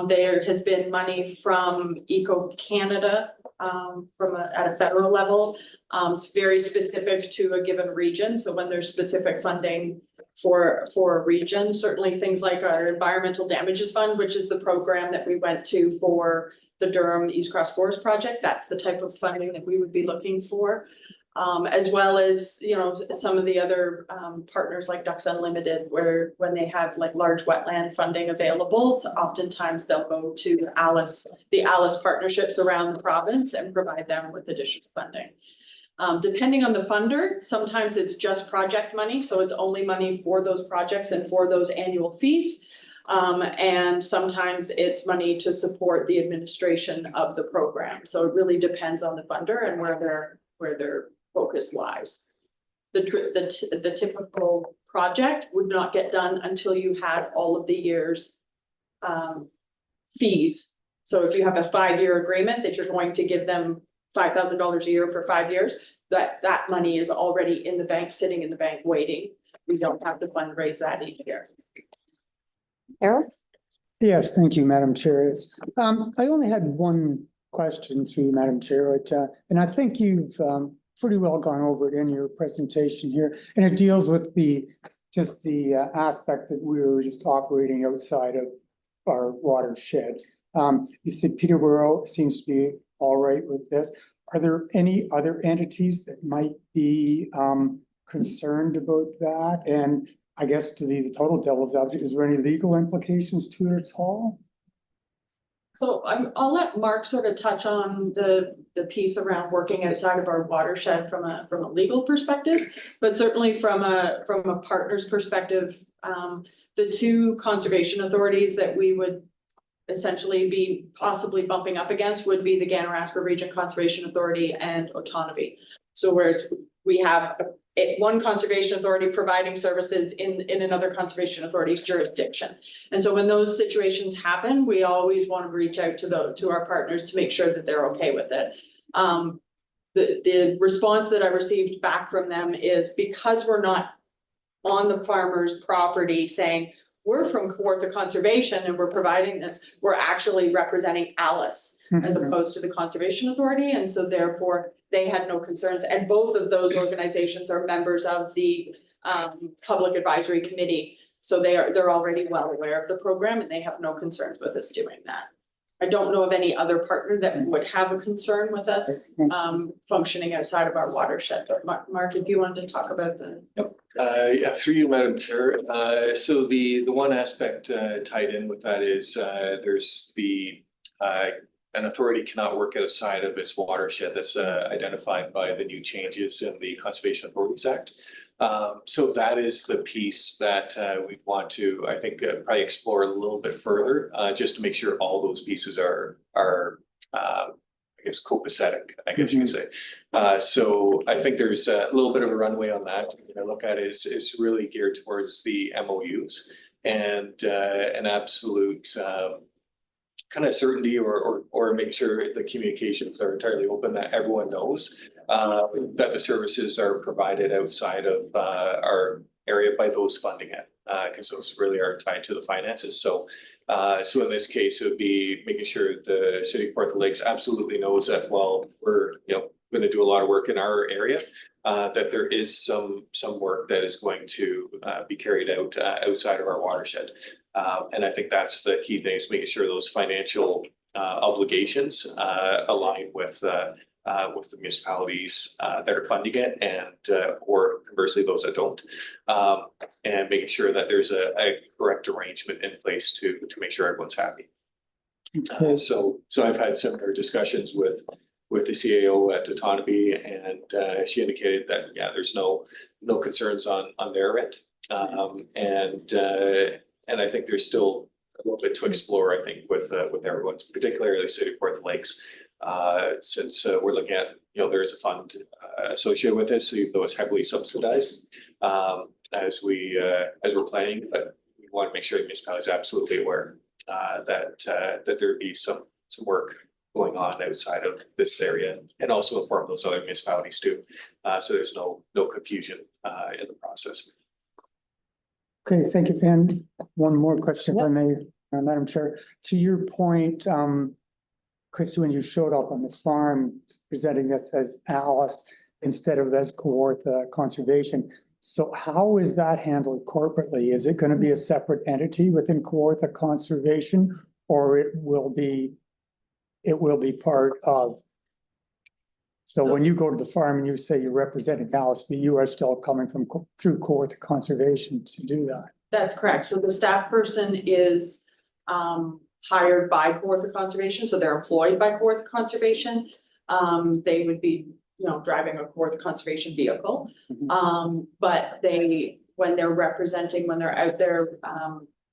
There has been money from Eco Canada, at a federal level. It's very specific to a given region, so when there's specific funding for a region, certainly things like our Environmental Damages Fund, which is the program that we went to for the Durham East Cross Forest project, that's the type of funding that we would be looking for. As well as, you know, some of the other partners like Ducks Unlimited, where when they have like large wetland funding available, so oftentimes they'll go to the Alice partnerships around the province and provide them with additional funding. Depending on the funder, sometimes it's just project money, so it's only money for those projects and for those annual fees. And sometimes it's money to support the administration of the program. So it really depends on the funder and where their focus lies. The typical project would not get done until you had all of the year's fees. So if you have a 5-year agreement that you're going to give them $5,000 a year for 5 years, that money is already in the bank, sitting in the bank waiting. We don't have to fundraise that each year. Harold? Yes, thank you, Madam Chair. I only had one question through you, Madam Chair, and I think you've pretty well gone over it in your presentation here, and it deals with the aspect that we were just operating outside of our watershed. You said Peterborough seems to be all right with this. Are there any other entities that might be concerned about that? And I guess to be the total devil's advocate, is there any legal implications to it at all? So I'll let Mark sort of touch on the piece around working outside of our watershed from a legal perspective, but certainly from a partner's perspective, the two conservation authorities that we would essentially be possibly bumping up against would be the Ganaraska Region Conservation Authority and Autonomy. So whereas we have one conservation authority providing services in another conservation authority's jurisdiction. And so when those situations happen, we always want to reach out to our partners to make sure that they're okay with it. The response that I received back from them is, because we're not on the farmer's property saying, we're from Kawartha Conservation and we're providing this, we're actually representing Alice as opposed to the Conservation Authority. And so therefore they had no concerns. And both of those organizations are members of the Public Advisory Committee. So they're already well aware of the program and they have no concerns with us doing that. I don't know of any other partner that would have a concern with us functioning outside of our watershed. But Mark, if you wanted to talk about the. Yep. Yeah, through you, Madam Chair. So the one aspect tied in with that is there's an authority cannot work outside of its watershed. That's identified by the new changes in the Conservation Authorities Act. So that is the piece that we want to, I think, probably explore a little bit further, just to make sure all those pieces are I guess, copacetic, I guess you could say. So I think there's a little bit of a runway on that. What I look at is really geared towards the MOUs and an absolute kind of certainty or make sure the communications are entirely open, that everyone knows that the services are provided outside of our area by those funding it, because those really are tied to the finances. So in this case, it would be making sure the city of Kawartha Lakes absolutely knows that while we're going to do a lot of work in our area, that there is some work that is going to be carried out outside of our watershed. And I think that's the key thing, is making sure those financial obligations align with the municipalities that are funding it, and or conversely those that don't, and making sure that there's a correct arrangement in place to make sure everyone's happy. So I've had similar discussions with the CAO at Autonomy, and she indicated that there's no concerns on their end, and I think there's still a little bit to explore, I think, with everyone, particularly the city of Kawartha Lakes. Since we're looking at, there is a fund associated with this, even though it's heavily subsidized as we're planning, but we want to make sure the municipality is absolutely aware that there be some work going on outside of this area, and also inform those other municipalities too, so there's no confusion in the process. Okay, thank you. And one more question, if I may. Madam Chair, to your point, Chris, when you showed up on the farm presenting this as Alice instead of as Kawartha Conservation. So how is that handled corporately? Is it going to be a separate entity within Kawartha Conservation, or it will be part of? So when you go to the farm and you say you're representing Alice, but you are still coming from through Kawartha Conservation to do that. That's correct. So the staff person is hired by Kawartha Conservation, so they're employed by Kawartha Conservation. They would be, driving a Kawartha Conservation vehicle. But when they're out there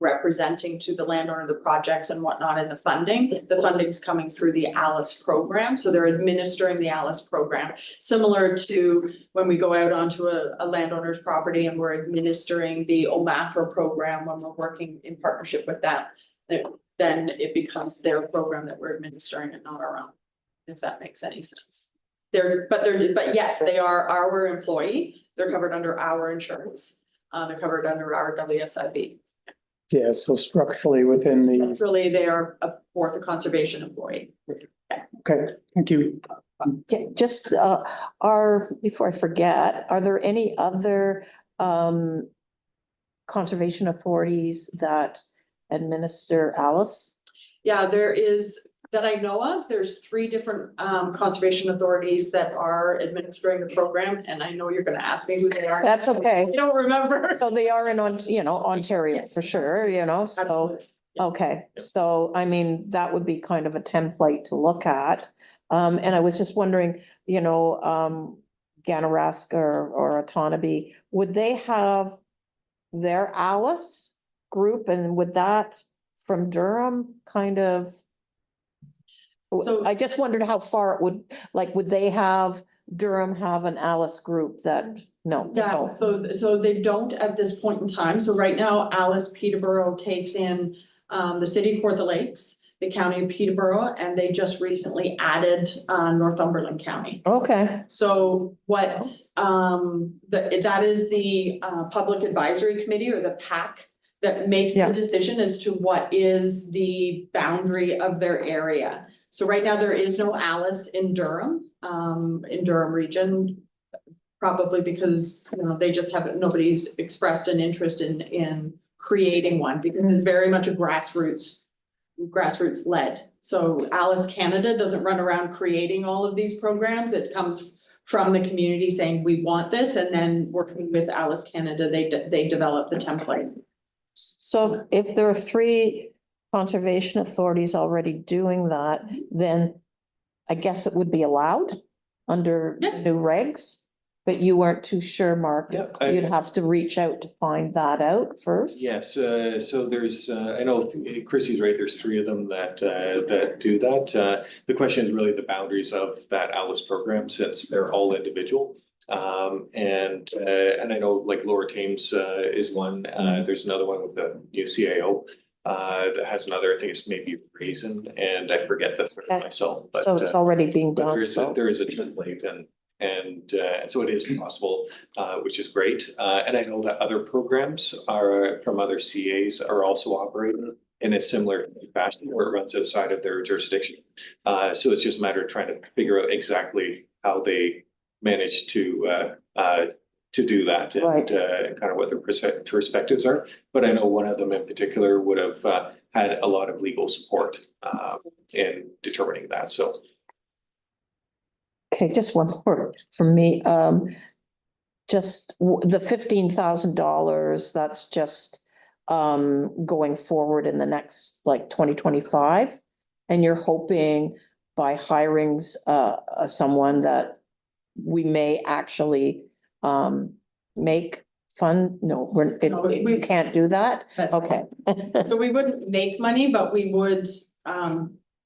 representing to the landowner the projects and whatnot and the funding's coming through the Alice program. So they're administering the Alice program, similar to when we go out onto a landowner's property and we're administering the OMAFRA program when we're working in partnership with them. Then it becomes their program that we're administering and not our own, if that makes any sense. But yes, they are our employee. They're covered under our insurance. They're covered under our WSIB. Yeah, so structurally within the. Really, they are a Kawartha Conservation employee. Okay, thank you. Just, before I forget, are there any other, conservation authorities that administer Alice? Yeah, there is, that I know of, there's 3 different conservation authorities that are administering the program, and I know you're gonna ask me who they are. That's okay. I don't remember. So they are in, Ontario for sure, so, Absolutely. okay. So, I mean, that would be kind of a template to look at. And I was just wondering, Ganaraska or Otonabee, would they have their Alice group, and would that from Durham kind of? So- I just wondered how far it would, would they have, Durham have an Alice group that, no? Yeah, so they don't at this point in time. So right now, Alice Peterborough takes in the city of Kawartha Lakes, the county of Peterborough, and they just recently added Northumberland County. Okay, So what that is the Public Advisory Committee, or the PAC, that makes Yeah. the decision as to what is the boundary of their area. So right now, there is no Alice in Durham region. Probably because, they just haven't, nobody's expressed an interest in creating one, because it's very much a grassroots led. So Alice Canada doesn't run around creating all of these programs. It comes from the community saying, we want this, and then working with Alice Canada, they develop the template. so if there are 3 conservation authorities already doing that, then I guess it would be allowed under Yes. new regs, but you weren't too sure, Mark. Yeah, You'd have to reach out to find that out first. Yes, so there's, I know Chrissy's right, there's 3 of them that do that. The question is really the boundaries of that Alice program, since they're all individual. And I know like Lower Thames is one, there's another one with the new CAO. That has another, I think it's maybe Reason, and I forget the third Okay. myself, but. So it's already being But done, there is a template, and so it is possible, which is great. And I know that other programs are from other CAs are also operating in a similar fashion, where it runs outside of their jurisdiction. So it's just a matter of trying to figure out exactly how they manage to do that, Right. and kind of what their perspectives are. But I know one of them in particular would have had a lot of legal support in determining that, so. Okay, just one more from me. Just the $15,000, that's just going forward in the next, 2025. And you're hoping by hiring someone that we may actually make fund, no, we can't do that? That's Okay. So we wouldn't make money, but we would,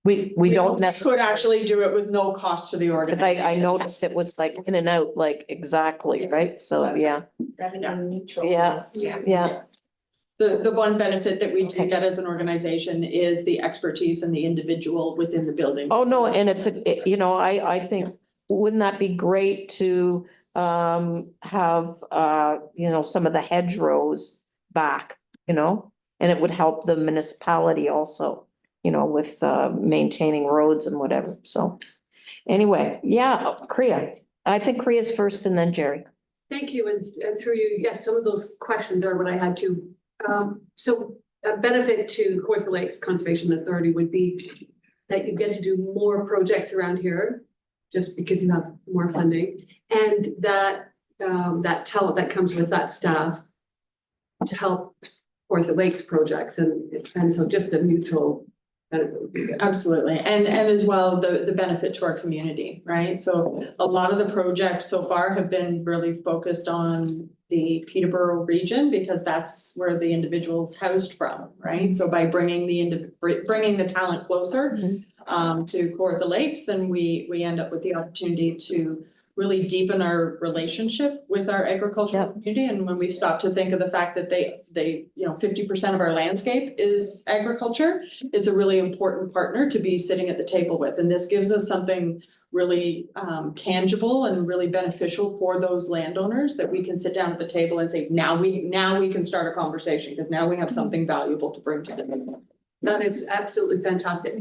We don't necessarily. could actually do it with no cost to the Cause organization. I noticed it was in and out, exactly, right? So, yeah, Revenue neutral. Yeah. Yeah. yeah, The one benefit that we do Okay. get as an organization is the expertise and the individual within the building. oh, no, and I think, wouldn't that be great to have, some of the hedgerows back, and it would help the municipality also, you know, with maintaining roads and whatever, so. Anyway, yeah, Kriya, I think Kriya's first and then Jerry. Thank you, and through you, yes, some of those questions are what I had to. So a benefit to Kawartha Lakes Conservation Authority would be that you get to do more projects around here, just because you have more funding, and that that talent that comes with that staff to help Kawartha Lakes projects, and so just a mutual benefit would be good. Absolutely, and as well, the benefit to our community, right? So a lot of the projects so far have been really focused on the Peterborough region, because that's where the individual's housed from, right? So by bringing the talent closer to Kawartha Lakes, then we end up with the opportunity to really deepen our relationship with our agricultural community. And when we stop to think of the fact that they, you know, 50% of our landscape is agriculture, it's a really important partner to be sitting at the table with. And this gives us something really tangible and really beneficial for those landowners, that we can sit down at the table and say, now we can start a conversation, because now we have something valuable to bring to them. That is absolutely fantastic.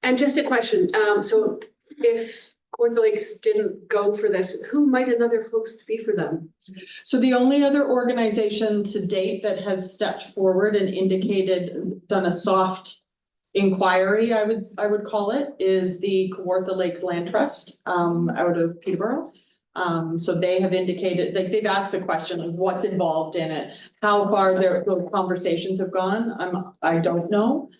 And just a question, so if Kawartha Lakes didn't go for this, who might another host be for them? So the only other organization to date that has stepped forward and indicated, done a soft inquiry, I would call it, is the Kawartha Lakes Land Trust out of Peterborough. So they have indicated, like, they've asked the question of what's involved in it, how far those conversations have gone. I don't know.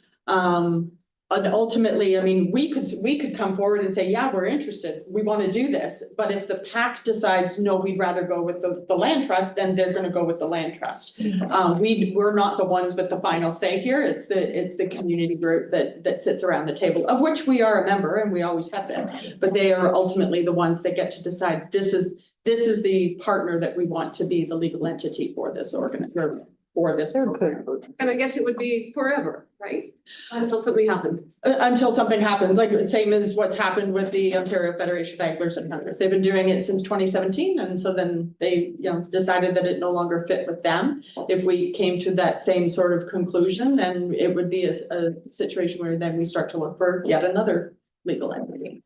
And ultimately, I mean, we could come forward and say, yeah, we're interested, we want to do this. But if the PAC decides, no, we'd rather go with the land trust, then they're going to go with the land trust. We're not the ones with the final say here. It's the community group that sits around the table, of which we are a member, and we always have been. But they are ultimately the ones that get to decide, this is the partner that we want to be the legal entity for this organization. For this program. And I guess it would be forever, right? Until something happens. Until something happens, like the same as what's happened with the Ontario Federation of Anglers and Hunters. They've been doing it since 2017, and so then they, you know, decided that it no longer fit with them. If we came to that same sort of conclusion, then it would be a situation where then we start to look for yet another legal entity.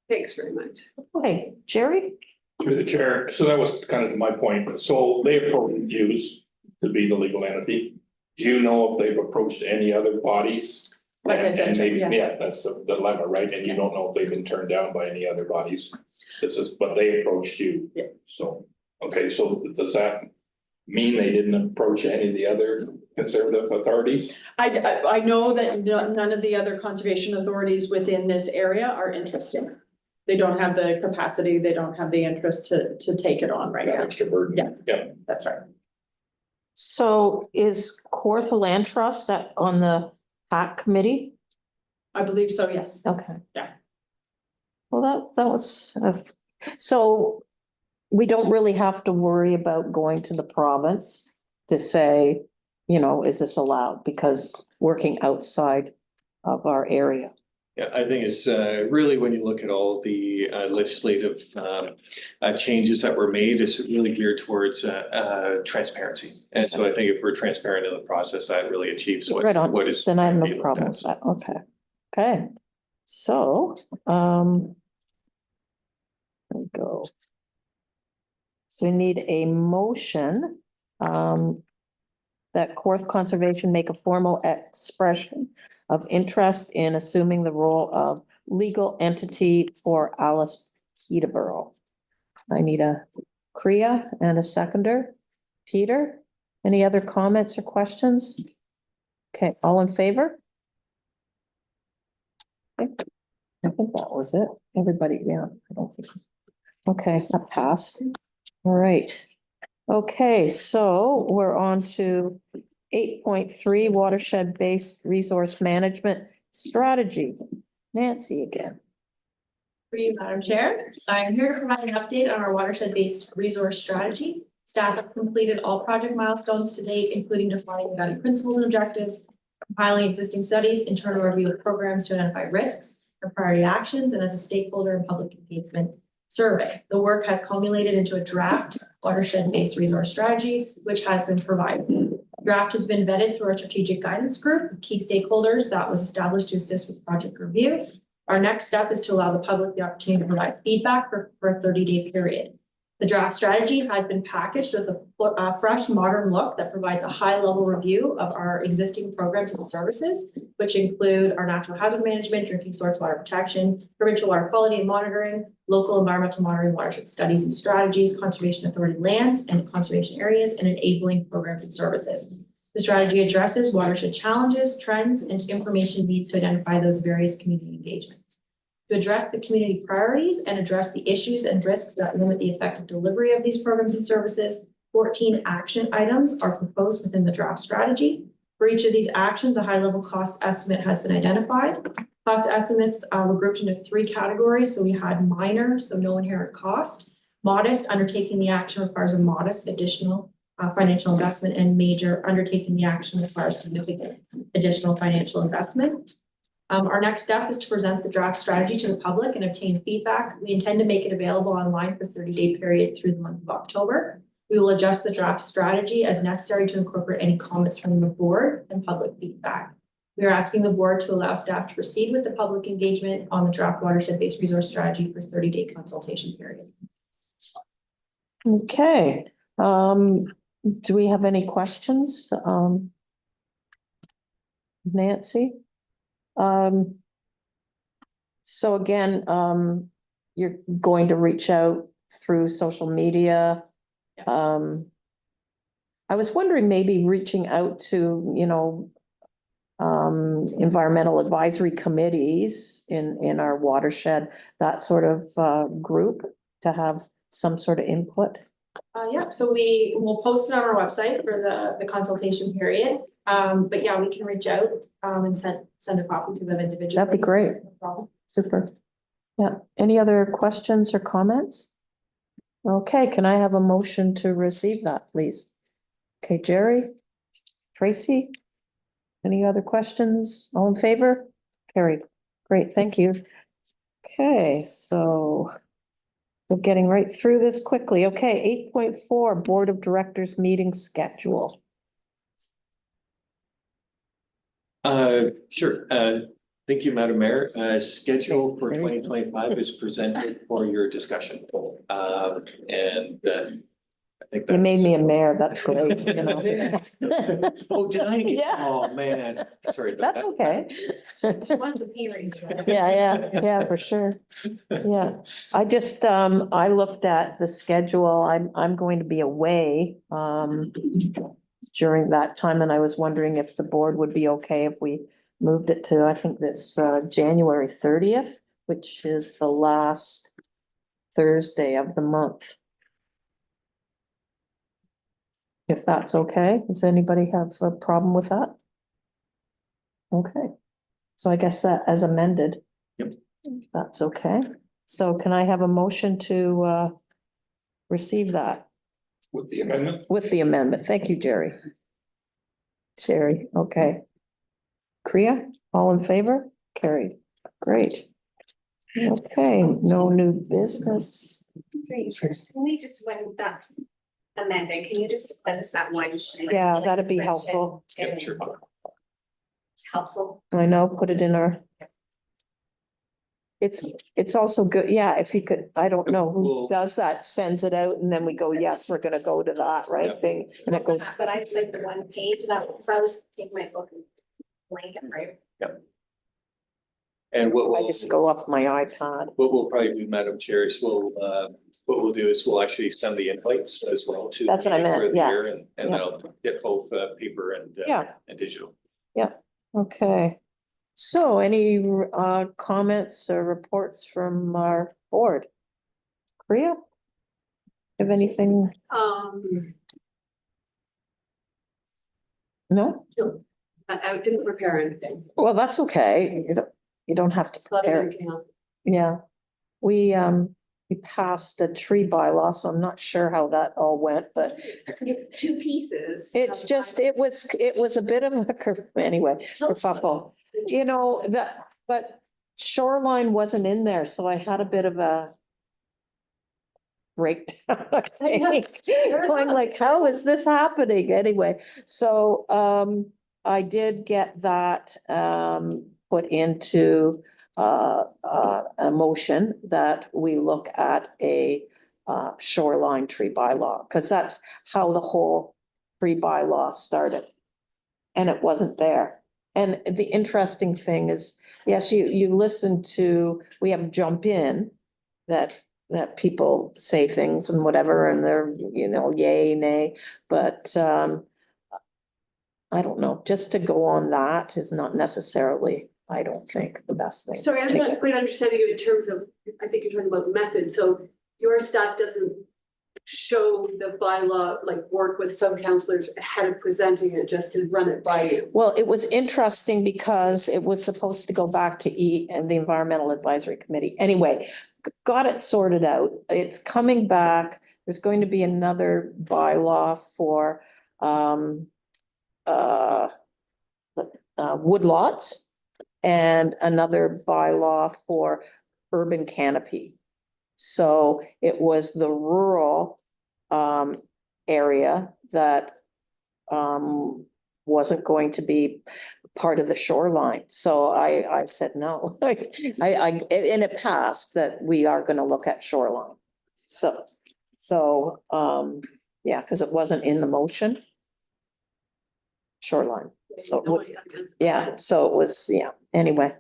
Thanks very much. Okay, Jerry? Through the chair, so that was kind of my point. So they approached Hughes to be the legal entity. Do you know if they've approached any other bodies? Like I said, And maybe, yeah. yeah, that's the dilemma, right? And you don't know if they've been turned down by any other bodies. But they approached you. Yeah. So, okay, so does that mean they didn't approach any of the other conservative authorities? I know that none of the other conservation authorities within this area are interested. They don't have the capacity, they don't have the interest to take it on right That now. extra burden? Yeah. Yeah. That's right. So is Kawartha Land Trust on the PAC committee? I believe so, yes. Okay. Yeah. Well, that was, so we don't really have to worry about going to the province to say, you know, is this allowed? Because working outside of our area. Yeah, I think it's really, when you look at all the legislative changes that were made, it's really geared towards transparency. And so I think if we're transparent in the process, that really achieves Right on, what is. then I have trying to no be looked problem at. with that, okay. Okay, so, there we go. So we need a motion, that Kawartha Conservation make a formal expression of interest in assuming the role of legal entity for Alice Peterborough. I need a Kriya and a seconder. Peter, any other comments or questions? Okay, all in favor? Okay, I think that was it. Everybody, yeah, I don't think. Okay, that passed. All right. Okay, so we're on to 8.3 watershed-based resource management strategy. Nancy again. For you, Madam Chair, I'm here to provide an update on our watershed-based resource strategy. Staff have completed all project milestones to date, including defining guiding principles and objectives, compiling existing studies, internal review of programs to identify risks and priority actions, and as a stakeholder and public engagement survey. The work has culminated into a draft watershed-based resource strategy, which has been provided. Draft has been vetted through our strategic guidance group, of key stakeholders that was established to assist with project review. Our next step is to allow the public the opportunity to provide feedback for a 30-day period. The draft strategy has been packaged with a fresh, modern look that provides a high-level review of our existing programs and services, which include our natural hazard management, drinking source water protection, provincial water quality and monitoring, local environmental monitoring, watershed studies and strategies, conservation authority lands and conservation areas, and enabling programs and services. The strategy addresses watershed challenges, trends, and information needs to identify those various community engagements. To address the community priorities and address the issues and risks that limit the effective delivery of these programs and services, 14 action items are proposed within the draft strategy. For each of these actions, a high-level cost estimate has been identified. Cost estimates were grouped into 3 categories. So we had minor, so no inherent cost; modest, undertaking the action requires a modest additional financial investment; and major, undertaking the action requires significant additional financial investment. Our next step is to present the draft strategy to the public and obtain feedback. We intend to make it available online for 30-day period through the month of October. We will adjust the draft strategy as necessary to incorporate any comments from the board and public feedback. We are asking the board to allow staff to proceed with the public engagement on the draft watershed-based resource strategy for 30-day consultation period. Okay, do we have any questions? Nancy? So again, you're going to reach out through social media. I was wondering, maybe reaching out to, environmental advisory committees in our watershed, that sort of group, to have some sort of input. Yeah, so we will post it on our website for the consultation period. But yeah, we can reach out and send a copy to them individually. That'd be great. No problem. Super. Yeah. Any other questions or comments? Okay, can I have a motion to receive that, please? Okay, Jerry, Tracy, any other questions? All in favor? Carried. Great, thank you. Okay, so we're getting right through this quickly. Okay, 8.4, Board of Directors meeting schedule. Sure. Thank you, Madam Mayor. Schedule for 2025 is presented for your discussion. I think You made that's- me a mayor, that's great, Oh, did I? Yeah. Oh, man, sorry about That's that. okay. She wants the pay raise. Yeah, for sure. Yeah, I just, I looked at the schedule. I'm going to be away, during that time, and I was wondering if the board would be okay if we moved it to, I think this, January 30th, which is the last Thursday of the month. If that's okay, does anybody have a problem with that? Okay, so I guess that as amended. Yep. That's okay. So can I have a motion to receive that With the amendment, with the amendment? Thank you, Jerry. Jerry, okay. Kriya, all in favor? Carried. Great. Okay, no new business. Can we just, when that's amended, can you just send us that one? Yeah, that'd be helpful. Yeah, sure. It's helpful. I know, put it in our. It's also good, yeah, if you could, I don't know who Well- does that, sends it out, and then we go, yes, we're gonna go to that, right, thing, and it goes. But I just like the one page that, because I was taking my book and blank it, right? And I just go off my iPad. what we'll probably do, Madam Chair, is what we'll do is we'll actually send the invites as well to. That's what I meant, for the yeah. year, And Yeah. they'll get both paper and Yeah. and digital. Okay, so any comments or reports from our board? Priya? Have anything? No? I didn't prepare anything. Well, that's okay. You don't have to Thought of prepare. anything else. Yeah, we passed a tree bylaw, so I'm not sure how that all went, but Two pieces. it's just, it was a bit of a, anyway, kerfuffle. But shoreline wasn't in there, so I had a bit of a breakdown, I think. Going like, how is this happening anyway? So I did get that put into a motion that we look at a shoreline tree bylaw, because that's how the whole tree bylaw started. And it wasn't there. And the interesting thing is, yes, you listen to, we have jump in that people say things and whatever, and they're, yay, nay, but I don't know, just to go on that is not necessarily, I don't think, the best thing. Sorry, I'm not quite understanding you in terms of, I think you're talking about method, so your staff doesn't show the bylaw, like work with sub-counselors ahead of presenting it, just to run it by you? Well, it was interesting because it was supposed to go back to and the Environmental Advisory Committee. Anyway, got it sorted out. It's coming back. There's going to be another bylaw for woodlots and another bylaw for urban canopy. So it was the rural area that wasn't going to be part of the shoreline. So I said no. And it passed that we are going to look at shoreline. So yeah, because it wasn't in the motion. Shoreline. So yeah, so it was, yeah, anyway.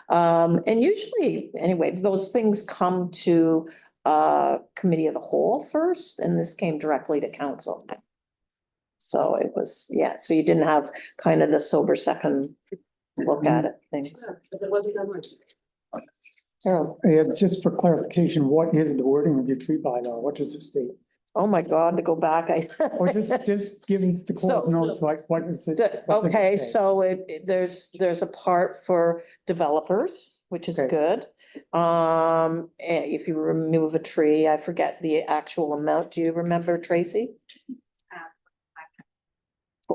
And usually, anyway, those things come to committee of the whole first, and this came directly to council. So it was, yeah, so you didn't have kind of the sober second look at it things. But it wasn't that much. Yeah, just for clarification, what is the wording of your tree bylaw? What does it state? Oh, my God, to go back, Or just give us the So- course notes, what is it? what does it Okay, say? so there's a part for developers, which is Okay. good. If you remove a tree, I forget the actual amount. Do you remember, Tracy?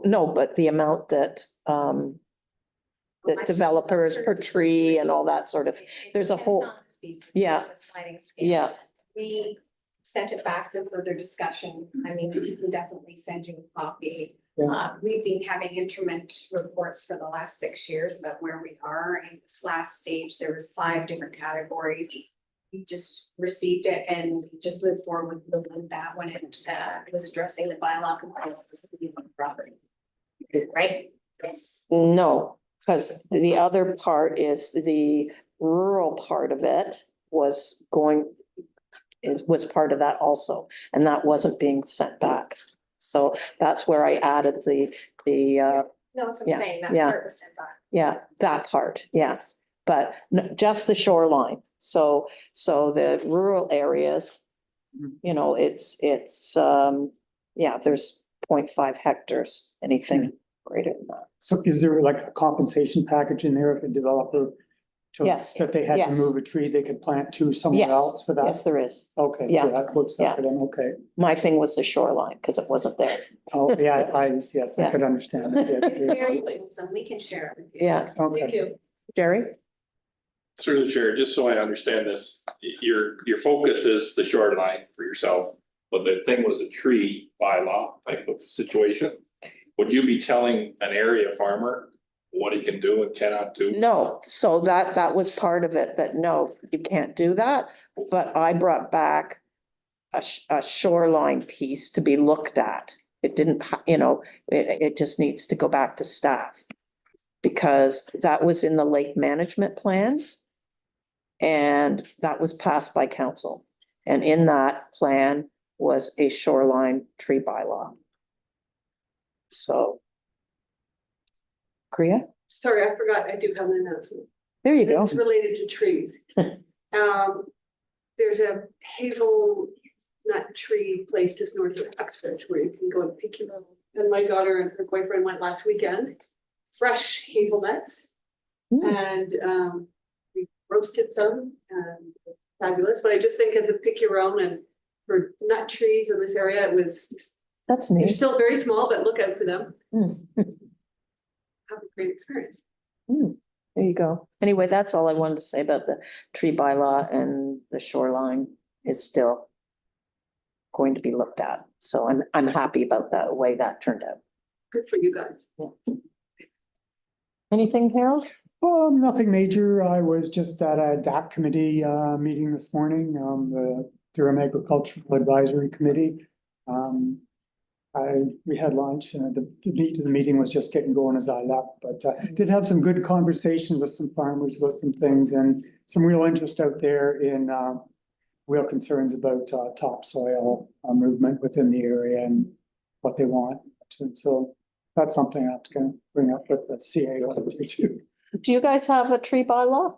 No, but the amount that developers per tree and all that sort of, there's a whole, yeah. There's a sliding scale. yeah, We sent it back for further discussion. I mean, we can definitely send you a copy. Yeah. We've been having interment reports for the last 6 years about where we are. In this last stage, there was 5 different categories. We just received it and just moved forward with that when it was addressing the bylaw compliance with the property. Right? no, because the other part is the rural part of it was going, it was part of that also, and that wasn't being sent back. So that's where I added the, No, that's what Yeah, I'm saying. That yeah. part was sent back. yeah, that part, yeah. But just the shoreline. So the rural areas, it's yeah, there's 0.5 hectares, anything greater than that. So is there like a compensation package in there if a developer chose Yes, that they had to yes. move a tree, they could plant 2 somewhere Yes, else for that? Yes, there is. Okay, Yeah, so that works out for them, okay. My thing was the shoreline because it wasn't there. Oh, yeah, yes, I Yeah. could understand that, yes, It's yeah. very fulsome. We can share it with you. Yeah, Okay. Jerry? Through the chair, just so I understand this, your focus is the shoreline for yourself, but the thing was a tree bylaw type of situation. Would you be telling an area farmer what he can do and cannot do? No, so that was part of it, that no, you can't do that. But I brought back a shoreline piece to be looked at. It didn't, it just needs to go back to staff. Because that was in the lake management plans. And that was passed by council. And in that plan was a shoreline tree bylaw. So. Kriya, Sorry, I forgot, I do have an announcement. there you go. It's related to trees. There's a hazelnut tree place just north of Uxbridge where you can go and pick your own. And my daughter and her boyfriend went last weekend. Fresh hazelnuts. And we roasted some, and fabulous, but I just think as a pick your own and for nut trees in this area, it was, That's they're neat. still very small, but look out for them. Mm. Have a great experience. There you go. Anyway, that's all I wanted to say about the tree bylaw, and the shoreline is still going to be looked at. So I'm happy about that, the way that turned out. Good for you guys. Anything, Harold? Nothing major. I was just at a DAC committee meeting this morning, the Durham Agricultural Advisory Committee. We had lunch and the meat of the meeting was just getting going as I left, but did have some good conversations with some farmers about some things and some real interest out there in real concerns about topsoil movement within the area and what they want. And so that's something I have to kind of bring up with the CAO too. Do you guys have a tree bylaw?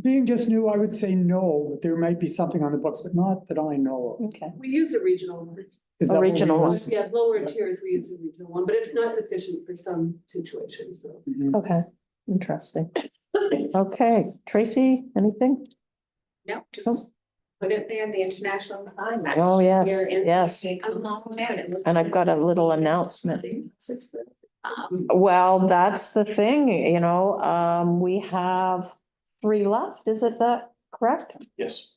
Being just new, I would say no, but there might be something on the books, but not that I know of. Okay. We use a regional one. Is that what we Original one. use? Yeah, lower tiers, we use a regional one, but it's not sufficient for some situations, so. Mhm. Okay, interesting. Okay, Tracy, anything? No, just put it there, the international climate. Oh, yes, Here in- yes. I'm all about it. And I've got a little announcement. Um, Well, that's the thing, you know, we have 3 left, is it that correct? Yes.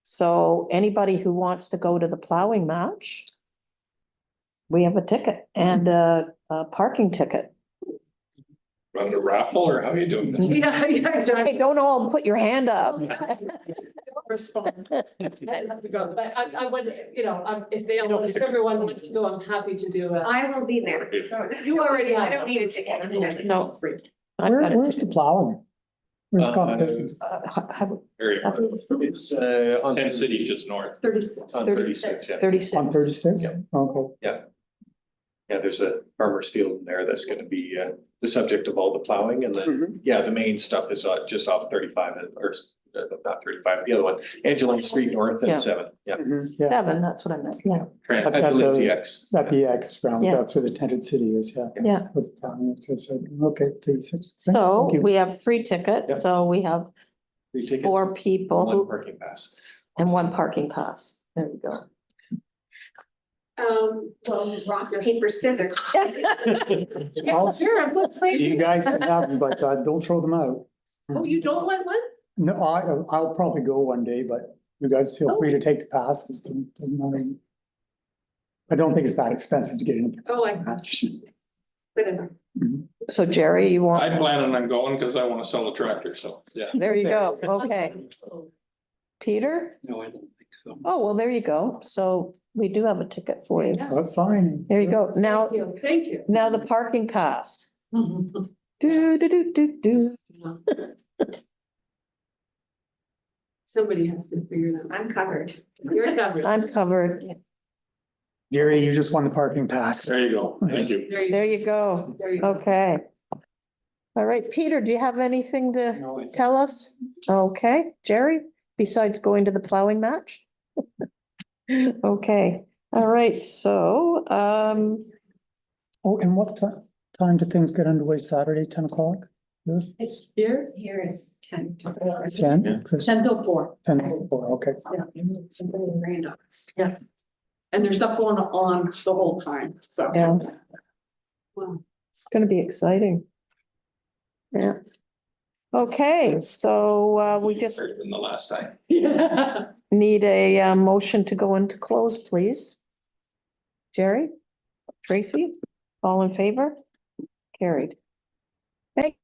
So anybody who wants to go to the plowing match, we have a ticket and a parking ticket. Run a raffle or how you doing? that? Yeah, Hey, exactly. don't all put your hand up. Respond. I have to go, but I would, you know, if they all, if everyone wants to go, I'm happy to do it. I will be there, so. You already I have. don't need a ticket. No. I've got Where's it. the plowing? Where's the competitions? Very important. It's on 10 cities just north. 36. On 36, yeah. 36. On 36? Yeah. Okay. Yeah, there's a farmer's field in there that's gonna be the subject of all the plowing and then, Mhm. yeah, the main stuff is just off 35 or not 35, the other one, Angelina Street North Yeah. and 7, yeah. Mhm, yeah, 7, that's what I meant, yeah, At At the the- TX. that the X round, Yeah. that's where the tented city is, yeah. yeah. With the plowing, so, okay, 36. So Thank you. we have 3 tickets, Yeah. so we have Free tickets, 4 people one who, parking pass. and 1 parking pass. There we go. Well, Rock, paper, scissors. yeah, sure, I'm not You guys can have them, but don't throw them out. Oh, you don't want one? No, I'll probably go one day, but you guys feel free to take the passes. Doesn't matter. I don't think it's that expensive to get in. Oh, I, Match. whatever. So Jerry, you I'm want, planning on going because I want to sell a tractor, so, yeah. there you go, okay. Peter? No, I don't think so. Oh, well, there you go. So we do have a ticket for you. That's fine. There you go. Now, Thank you. now the parking pass. Thank Do, you. do, do, do, do. Somebody has to figure it out. I'm covered. You're covered. I'm covered. Gary, you just won the parking pass. There you go. Thank you. There you go. There you go. Okay. All right, Peter, do you have anything to No, I- tell us? Okay, Jerry, besides going to the plowing match? Okay, all right, so, Oh, and what time do things get underway Saturday, 10 o'clock? It's here, Here is 10. 10? Chris? 10 till 4. 10, okay. Somebody in Randolph's. And there's stuff going on the whole time, so. yeah, Wow. it's gonna be exciting. Yeah. Okay, so, we just Better than the last time. need a, motion to go into close, please. Jerry, Tracy, all in favor? Carried. Thank